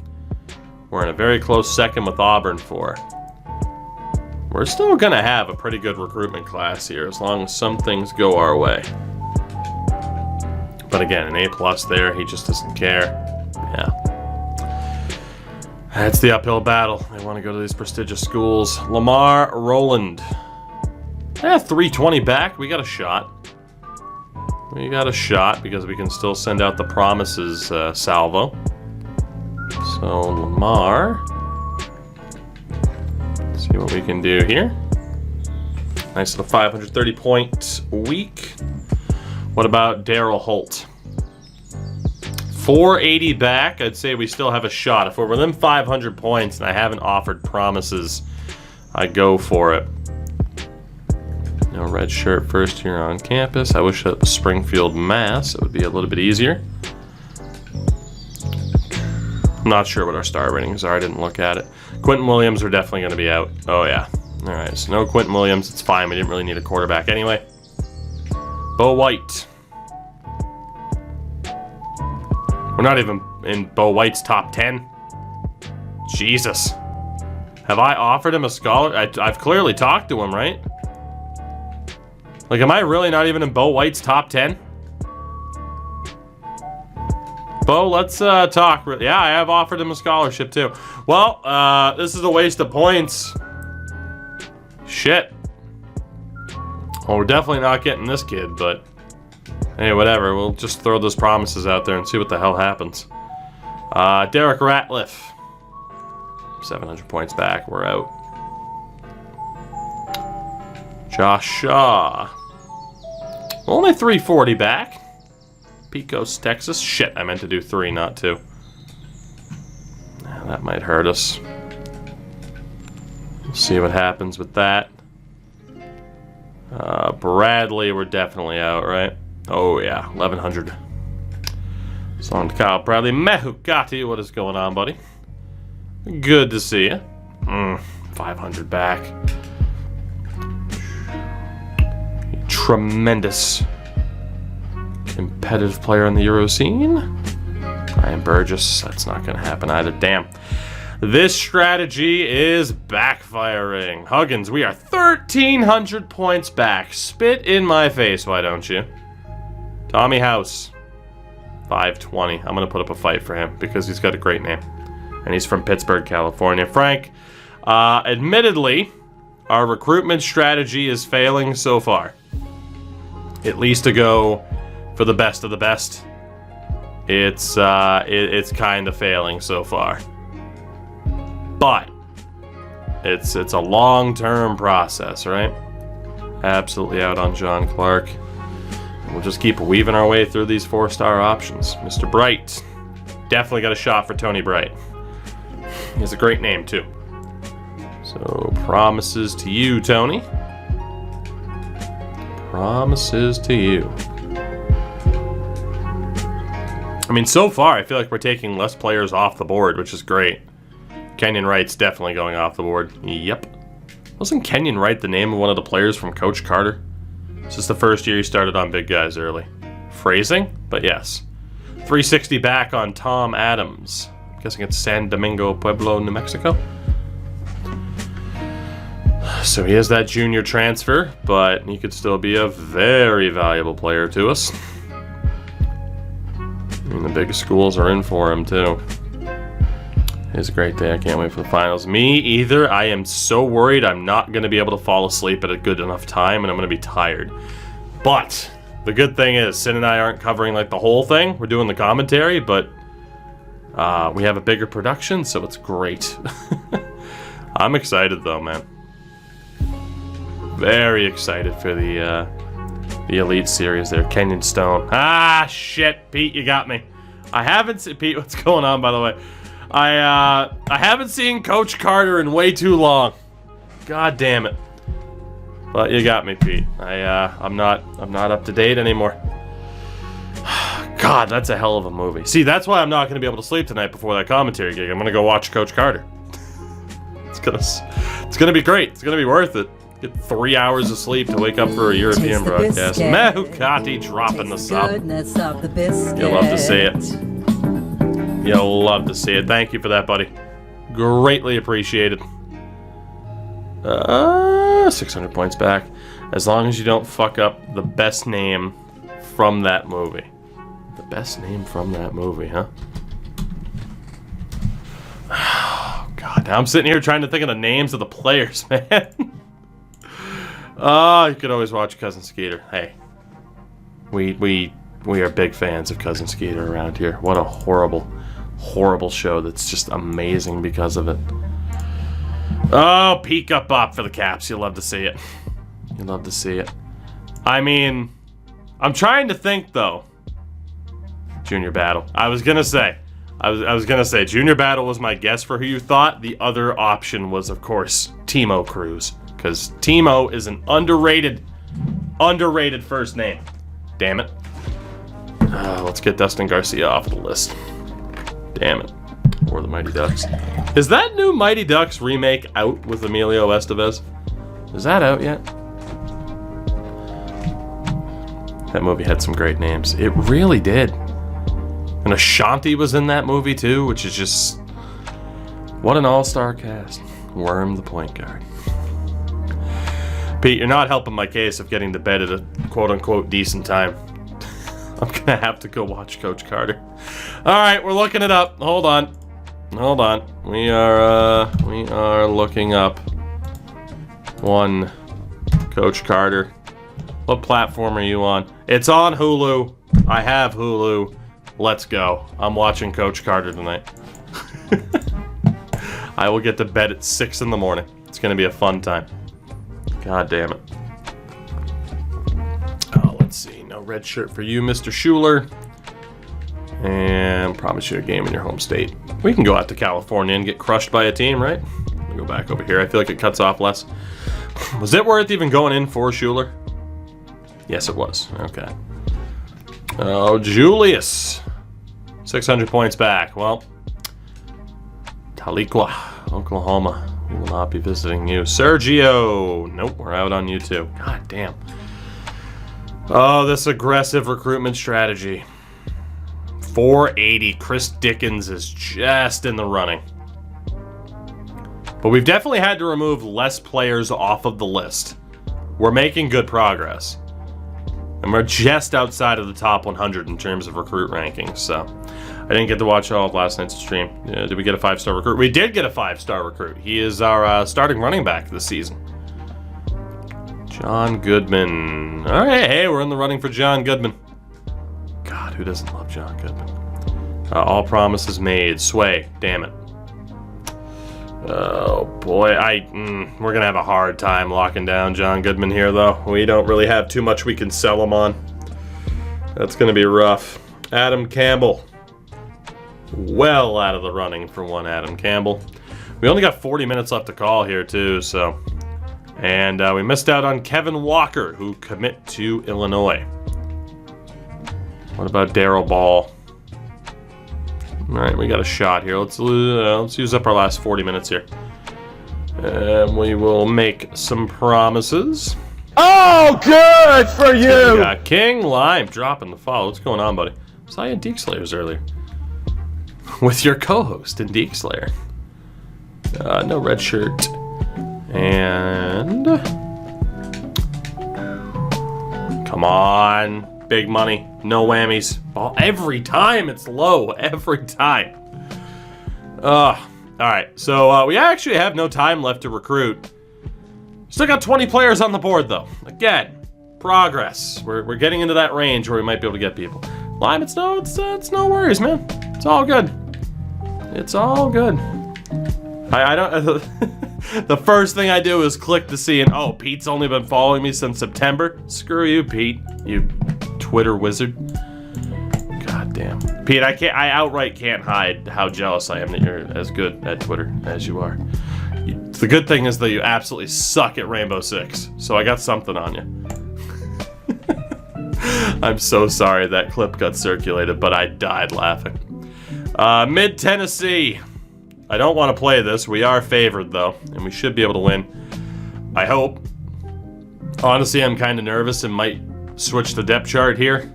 we're in a very close 2nd with Auburn for. We're still gonna have a pretty good recruitment class here as long as some things go our way. But again, an A+ there. He just doesn't care. Yeah. That's the uphill battle. They want to go to these prestigious schools. Lamar Roland. 320 back. We got a shot. We got a shot because we can still send out the promises salvo. So Lamar. Let's see what we can do here. Nice little 530 point week. What about Daryl Holt? 480 back. I'd say we still have a shot. If we're within 500 points and I haven't offered promises, I go for it. No red shirt first year on campus. I wish it was Springfield, Mass. It would be a little bit easier. I'm not sure what our star ratings are. I didn't look at it. Quentin Williams are definitely going to be out. Oh, yeah. All right, so no Quentin Williams. It's fine. We didn't really need a quarterback anyway. Bo White. We're not even in Bo White's top 10. Jesus. Have I offered him a scholar? I've clearly talked to him, right? Like, am I really not even in Bo White's top 10? Bo, let's talk. Yeah, I have offered him a scholarship, too. Well, this is a waste of points. Shit. Well, we're definitely not getting this kid, but hey, whatever. We'll just throw those promises out there and see what the hell happens. Derek Ratliff. 700 points back. We're out. Josh Shaw. Only 340 back. Pecos, Texas. Shit, I meant to do 3, not 2. That might hurt us. We'll see what happens with that. Bradley, we're definitely out, right? Oh, yeah, 1,100. So on to Kyle Bradley. Mehukati, what is going on, buddy? Good to see you. 500 back. Tremendous competitive player in the Euro scene. Brian Burgess, that's not going to happen either. Damn. This strategy is backfiring. Huggins, we are 1,300 points back. Spit in my face, why don't you? Tommy House, 520. I'm going to put up a fight for him because he's got a great name. And he's from Pittsburgh, California. Frank, admittedly, our recruitment strategy is failing so far. At least to go for the best of the best. It's kind of failing so far. But it's a long-term process, right? Absolutely out on John Clark. We'll just keep weaving our way through these 4-star options. Mr. Bright. Definitely got a shot for Tony Bright. He has a great name, too. So, promises to you, Tony. Promises to you. I mean, so far, I feel like we're taking less players off the board, which is great. Kenyon Wright's definitely going off the board. Yep. Wasn't Kenyon Wright the name of one of the players from Coach Carter? This is the first year he started on big guys early. Phrasing? But yes. 360 back on Tom Adams. I'm guessing it's San Domingo, Pueblo, New Mexico. So he has that junior transfer, but he could still be a very valuable player to us. And the big schools are in for him, too. It's a great day. I can't wait for the finals. Me either. I am so worried I'm not going to be able to fall asleep at a good enough time, and I'm going to be tired. But the good thing is, Sin and I aren't covering like the whole thing. We're doing the commentary, but we have a bigger production, so it's great. I'm excited, though, man. Very excited for the Elite Series there. Kenyon Stone. Ah, shit. Pete, you got me. I haven't seen... Pete, what's going on, by the way? I haven't seen Coach Carter in way too long. God damn it. But you got me, Pete. I'm not up to date anymore. God, that's a hell of a movie. See, that's why I'm not going to be able to sleep tonight before that commentary gig. I'm going to go watch Coach Carter. It's gonna be great. It's gonna be worth it. Get 3 hours of sleep to wake up for a European broadcast. Mehukati dropping the sub. You'll love to see it. You'll love to see it. Thank you for that, buddy. Greatly appreciated. 600 points back. As long as you don't fuck up the best name from that movie. The best name from that movie, huh? Oh, God. Now I'm sitting here trying to think of the names of the players, man. Oh, you could always watch Cousin Skeeter. Hey, we are big fans of Cousin Skeeter around here. What a horrible, horrible show that's just amazing because of it. Oh, peek up bop for the Caps. You love to see it. You love to see it. I mean, I'm trying to think though. Junior Battle. I was gonna say Junior Battle was my guess for who you thought. The other option was, of course, Timo Cruz, because Timo is an underrated first name. Damn it. Let's get Dustin Garcia off the list. Damn it. Or the Mighty Ducks. Is that new Mighty Ducks remake out with Emilio Estevez? Is that out yet? That movie had some great names. It really did. And Ashanti was in that movie too, which is just... what an all-star cast. Worm the point guard. Pete, you're not helping my case of getting to bed at a quote-unquote decent time. I'm gonna have to go watch Coach Carter. Alright, we're looking it up. Hold on. We are looking up one Coach Carter. What platform are you on? It's on Hulu. I have Hulu. Let's go. I'm watching Coach Carter tonight. I will get to bed at 6 in the morning. It's gonna be a fun time. God damn it. Oh, let's see. No red shirt for you, Mr. Schuler. And promise you a game in your home state. We can go out to California and get crushed by a team, right? Let me go back over here. I feel like it cuts off less. Was it worth even going in for Schuler? Yes, it was. Okay. Oh, Julius. 600 points back. Well, Tahlequah, Oklahoma. We will not be visiting you. Sergio. Nope, we're out on you too. God damn. Oh, this aggressive recruitment strategy. 480. Chris Dickens is just in the running. But we've definitely had to remove less players off of the list. We're making good progress. And we're just outside of the top 100 in terms of recruit rankings, so... I didn't get to watch all of last night's stream. Did we get a 5-star recruit? We did get a 5-star recruit. He is our starting running back this season. John Goodman. All right, hey, we're in the running for John Goodman. God, who doesn't love John Goodman? All promises made. Sway, damn it. Oh, boy. We're going to have a hard time locking down John Goodman here, though. We don't really have too much we can sell him on. That's going to be rough. Adam Campbell. Well out of the running for one Adam Campbell. We only got 40 minutes left to call here, too, so... And we missed out on Kevin Walker, who commit to Illinois. What about Darryl Ball? All right, we got a shot here. Let's use up our last 40 minutes here. And we will make some promises. Oh, good for you! We got King Lime dropping the follow. What's going on, buddy? I saw you in Deke Slayers earlier. With your co-host in Deke Slayer. No red shirt. And... come on. Big money. No whammies. Ball every time it's low. Every time. Alright, so we actually have no time left to recruit. Still got 20 players on the board, though. Again, progress. We're getting into that range where we might be able to get people. Lime, it's no worries, man. It's all good. It's all good. I don't... The first thing I do is click to see, and oh, Pete's only been following me since September. Screw you, Pete. You Twitter wizard. God damn. Pete, I outright can't hide how jealous I am that you're as good at Twitter as you are. The good thing is that you absolutely suck at Rainbow Six, so I got something on you. I'm so sorry that clip got circulated, but I died laughing. Mid-Tennessee. I don't want to play this. We are favored, though, and we should be able to win. I hope. Honestly, I'm kind of nervous and might switch the depth chart here.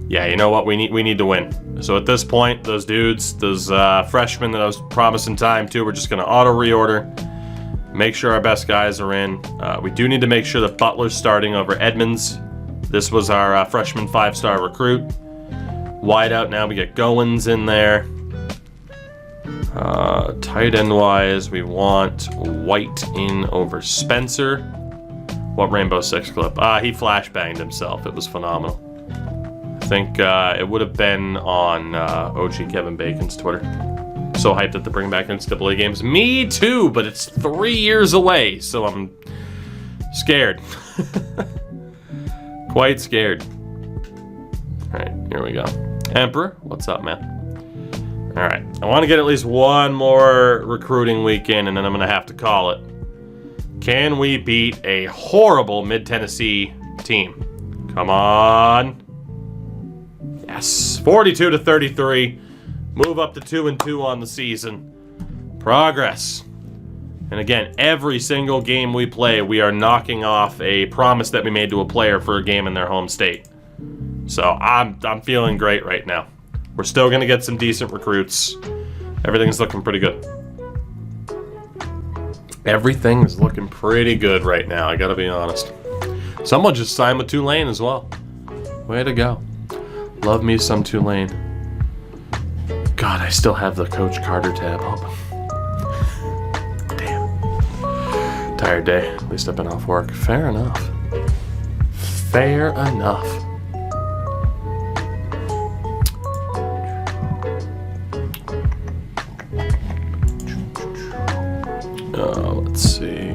Yeah, you know what? We need to win. So at this point, those dudes, those freshmen that I was promising time to, we're just going to auto-reorder. Make sure our best guys are in. We do need to make sure that Butler's starting over Edmonds. This was our freshman 5-star recruit. Wide out now, we get Goins in there. Tight end wise, we want White in over Spencer. What Rainbow Six clip? He flashbanged himself. It was phenomenal. I think it would have been on OG Kevin Bacon's Twitter. So hyped that to bring back NCAA games. Me too, but it's 3 years away, so I'm scared. Quite scared. Alright, here we go. Emperor, what's up, man? Alright, I want to get at least one more recruiting weekend, and then I'm going to have to call it. Can we beat a horrible Mid-Tennessee team? Come on. Yes, 42-33. Move up to 2-2 on the season. Progress. And again, every single game we play, we are knocking off a promise that we made to a player for a game in their home state. So I'm feeling great right now. We're still going to get some decent recruits. Everything's looking pretty good. Everything is looking pretty good right now, I gotta be honest. Someone just signed with Tulane as well. Way to go. Love me some Tulane. God, I still have the Coach Carter tab open. Damn. Tired day. At least I've been off work. Fair enough. Fair enough. Let's see.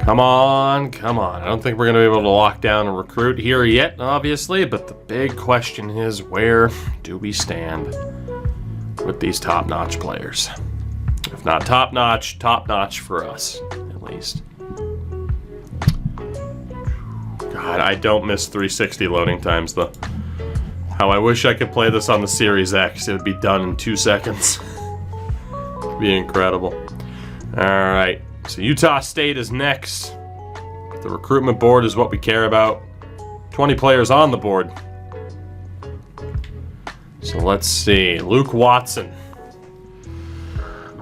Come on, come on. I don't think we're going to be able to lock down a recruit here yet, obviously, but the big question is, where do we stand with these top-notch players? If not top-notch, top-notch for us, at least. God, I don't miss 360 loading times, though. How I wish I could play this on the Series X. It would be done in 2 seconds. It'd be incredible. Alright, so Utah State is next. The recruitment board is what we care about. 20 players on the board. So let's see. Luke Watson.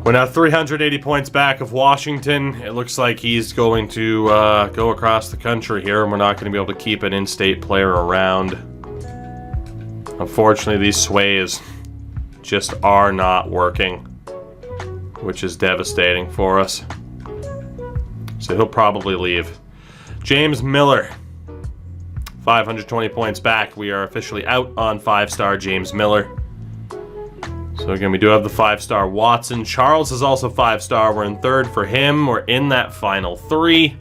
We're now 380 points back of Washington. It looks like he's going to go across the country here, and we're not going to be able to keep an in-state player around. Unfortunately, these sways just are not working, which is devastating for us. So he'll probably leave. James Miller, 520 points back. We are officially out on 5-star James Miller. So again, we do have the 5-star Watson. Charles is also 5-star. We're in 3rd for him. We're in that final 3.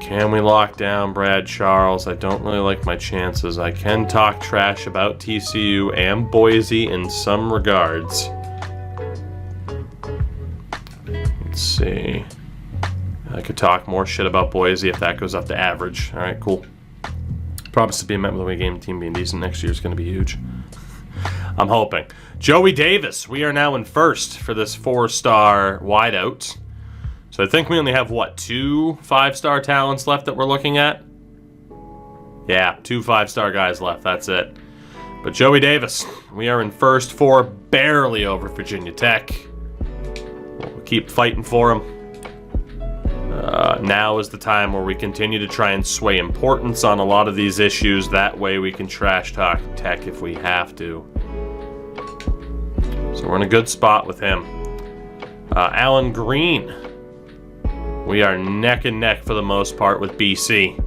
Can we lock down Brad Charles? I don't really like my chances. I can talk trash about TCU and Boise in some regards. Let's see. I could talk more shit about Boise if that goes up to average. All right, cool. Promise to be a Metro game team being decent next year is going to be huge. I'm hoping. Joey Davis. We are now in 1st for this 4-star wideout. So I think we only have, what, 2 5-star talents left that we're looking at? Yeah, 2 5-star guys left. That's it. But Joey Davis, we are in 1st for barely over Virginia Tech. We'll keep fighting for him. Now is the time where we continue to try and sway importance on a lot of these issues. That way we can trash talk Tech if we have to. So we're in a good spot with him. Alan Green. We are neck and neck for the most part with BC.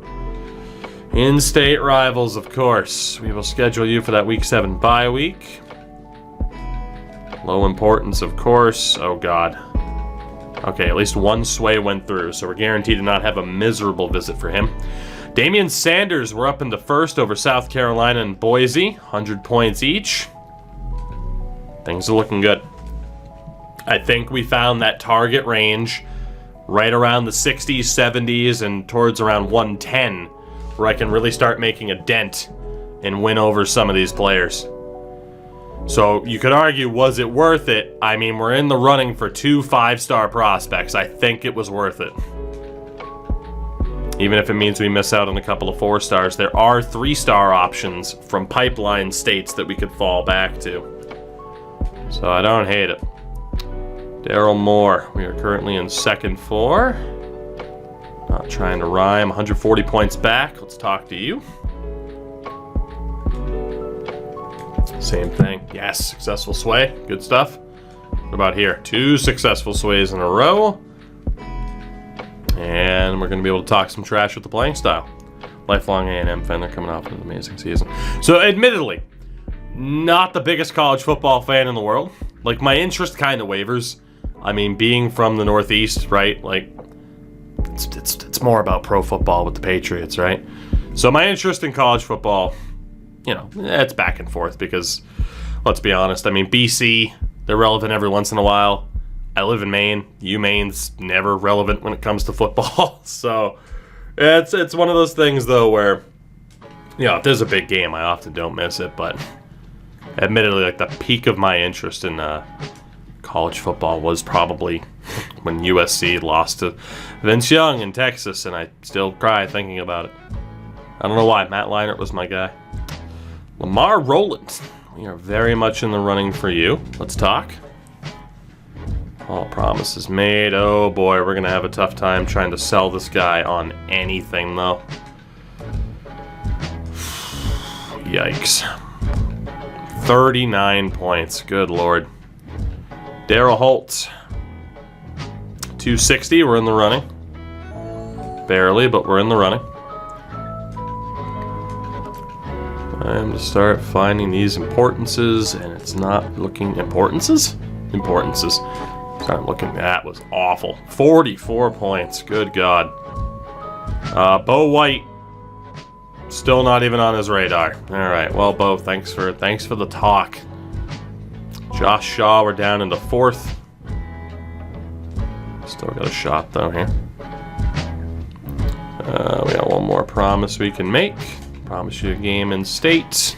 In-state rivals, of course. We will schedule you for that Week 7 bye week. Low importance, of course. Oh, God. Okay, at least one sway went through, so we're guaranteed to not have a miserable visit for him. Damian Sanders, we're up into 1st over South Carolina and Boise. 100 points each. Things are looking good. I think we found that target range right around the 60s, 70s, and towards around 110, where I can really start making a dent and win over some of these players. So you could argue, was it worth it? I mean, we're in the running for 2 5-star prospects. I think it was worth it. Even if it means we miss out on a couple of 4-stars, there are 3-star options from pipeline states that we could fall back to. So I don't hate it. Daryl Moore, we are currently in second 4. Not trying to rhyme. 140 points back. Let's talk to you. Same thing. Yes, successful sway. Good stuff. What about here? 2 successful sways in a row. And we're going to be able to talk some trash with the playing style. Lifelong A&M fan. They're coming off an amazing season. So, admittedly, not the biggest college football fan in the world. Like, my interest kind of wavers. I mean, being from the Northeast, right? Like, it's more about pro football with the Patriots, right? So my interest in college football, you know, it's back and forth because, let's be honest, I mean, BC, they're relevant every once in a while. I live in Maine. UMaine's never relevant when it comes to football. So it's one of those things, though, where, you know, if there's a big game, I often don't miss it. But admittedly, like, the peak of my interest in college football was probably when USC lost to Vince Young in Texas, and I still cry thinking about it. I don't know why. Matt Leinart was my guy. Lamar Rowland, we are very much in the running for you. Let's talk. All promises made. Oh boy, we're going to have a tough time trying to sell this guy on anything, though. Yikes. 39 points. Good lord. Daryl Holt. 260, we're in the running. Barely, but we're in the running. Time to start finding these importances, and it's not looking... Importances? Importances. Start looking... That was awful. 44 points. Good God. Bo White. Still not even on his radar. Alright, well, Bo, thanks for the talk. Josh Shaw, we're down into 4th. Still got a shot, though, here. We got one more promise we can make. Promise you a game in state.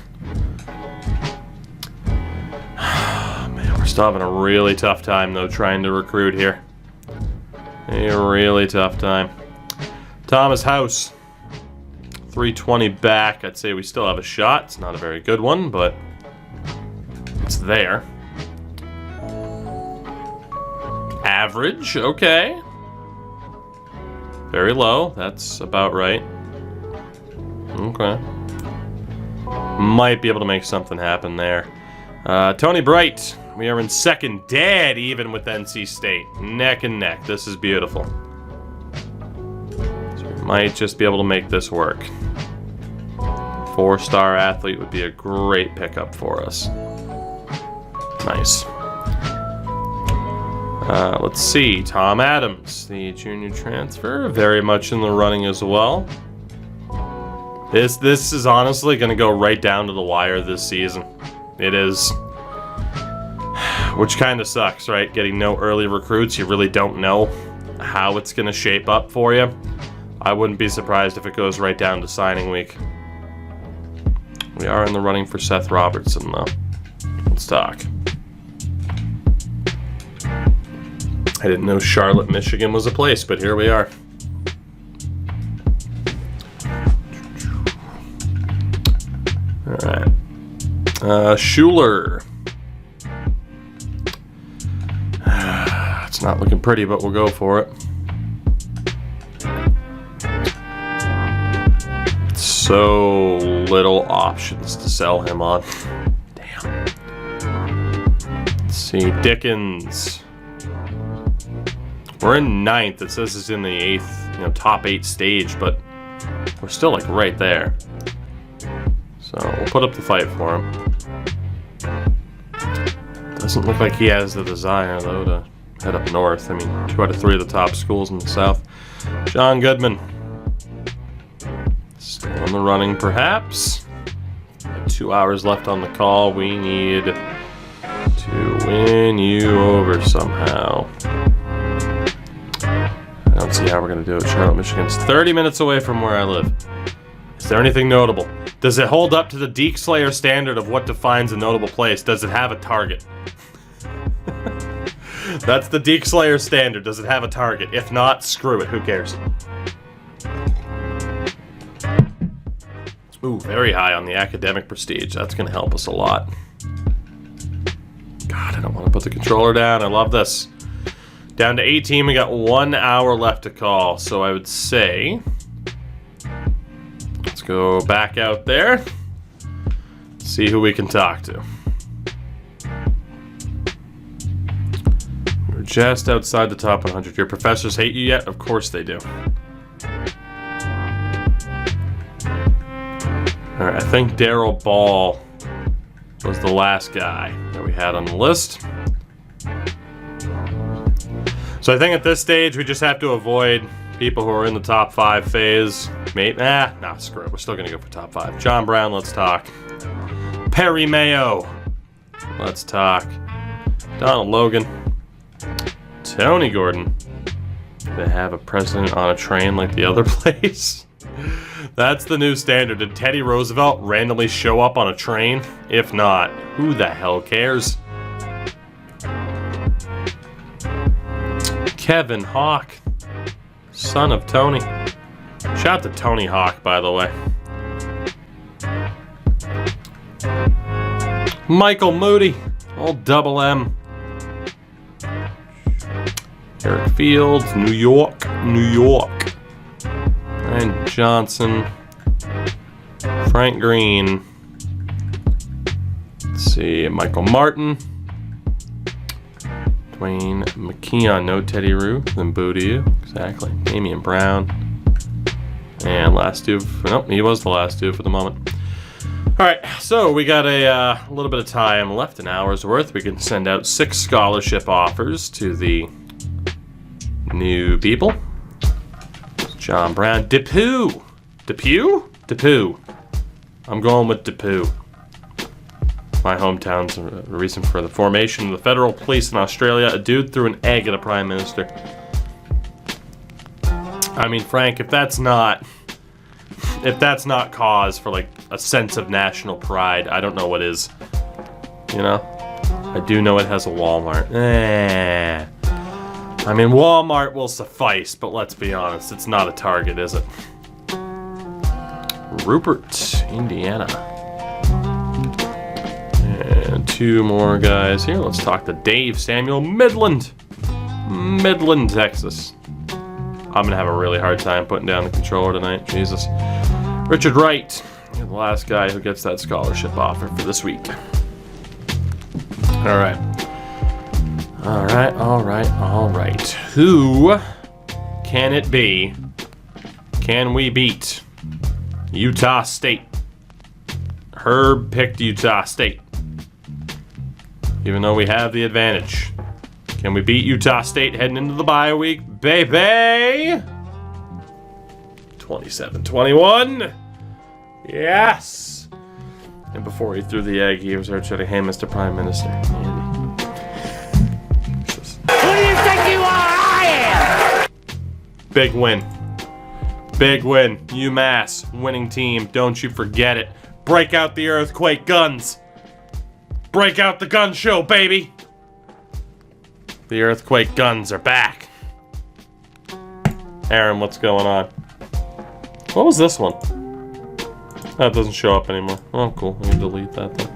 Man, we're still having a really tough time, though, trying to recruit here. A really tough time. Thomas House. 320 back. I'd say we still have a shot. It's not a very good one, but it's there. Average, okay. Very low, that's about right. Okay. Might be able to make something happen there. Tony Bright, we are in second, dead even with NC State. Neck and neck, this is beautiful. So we might just be able to make this work. 4-star athlete would be a great pickup for us. Nice. Let's see, Tom Adams, the junior transfer, very much in the running as well. This is honestly going to go right down to the wire this season. It is. Which kind of sucks, right? Getting no early recruits, you really don't know how it's going to shape up for you. I wouldn't be surprised if it goes right down to signing week. We are in the running for Seth Robertson, though. Let's talk. I didn't know Charlotte, Michigan was a place, but here we are. Alright. Schuler. It's not looking pretty, but we'll go for it. So little options to sell him on. Damn. Let's see. Dickens. We're in 9th. It says it's in the 8th, top 8 stage, but we're still like right there. So we'll put up the fight for him. Doesn't look like he has the desire, though, to head up north. I mean, 2 out of 3 of the top schools in the South. John Goodman. Still in the running, perhaps. 2 hours left on the call. We need to win you over somehow. I don't see how we're going to do it. Charlotte, Michigan's 30 minutes away from where I live. Is there anything notable? Does it hold up to the Deke Slayer standard of what defines a notable place? Does it have a target? That's the Deke Slayer standard. Does it have a target? If not, screw it. Who cares? Ooh, very high on the academic prestige. That's going to help us a lot. God, I don't want to put the controller down. I love this. Down to 18. We got 1 hour left to call. So I would say, let's go back out there. See who we can talk to. We're just outside the top 100. Your professors hate you yet? Of course they do. All right, I think Daryl Ball was the last guy that we had on the list. So I think at this stage we just have to avoid people who are in the top 5 phase. Nah, screw it. We're still gonna go for top 5. John Brown, let's talk. Perry Mayo, let's talk. Donald Logan. Tony Gordon. They have a president on a train like the other place. That's the new standard. Did Teddy Roosevelt randomly show up on a train? If not, who the hell cares? Kevin Hawk, son of Tony. Shout out to Tony Hawk, by the way. Michael Moody, old double M. Eric Fields, New York. Ryan Johnson. Frank Green. Let's see, Michael Martin. Dwayne McKeon, no Teddy Rue. Then boo to you. Exactly. Damian Brown. And last two. Nope, he was the last two for the moment. Alright, so we got a little bit of time left, an hour's worth. We can send out 6 scholarship offers to the new people. John Brown. Depew. I'm going with Depew. My hometown's a reason for the formation of the federal police in Australia. A dude threw an egg at a prime minister. I mean, Frank, if that's not cause for like a sense of national pride, I don't know what is. You know? I do know it has a Walmart. I mean, Walmart will suffice, but let's be honest, it's not a Target, is it? Rupert, Indiana. And 2 more guys here. Let's talk to Dave Samuel, Midland, Texas. I'm gonna have a really hard time putting down the controller tonight. Jesus. Richard Wright, the last guy who gets that scholarship offer for this week. All right. Who can it be? Can we beat Utah State? Herb picked Utah State. Even though we have the advantage. Can we beat Utah State heading into the bye week? Baby! 27-21. Yes! And before he threw the egg, he was there saying, hey, Mr. Prime Minister. Andy. Who do you think you are? I am! Big win. UMass, winning team. Don't you forget it. Break out the earthquake guns. Break out the gun show, baby. The earthquake guns are back. Aaron, what's going on? What was this one? That doesn't show up anymore. Oh, cool. I can delete that then.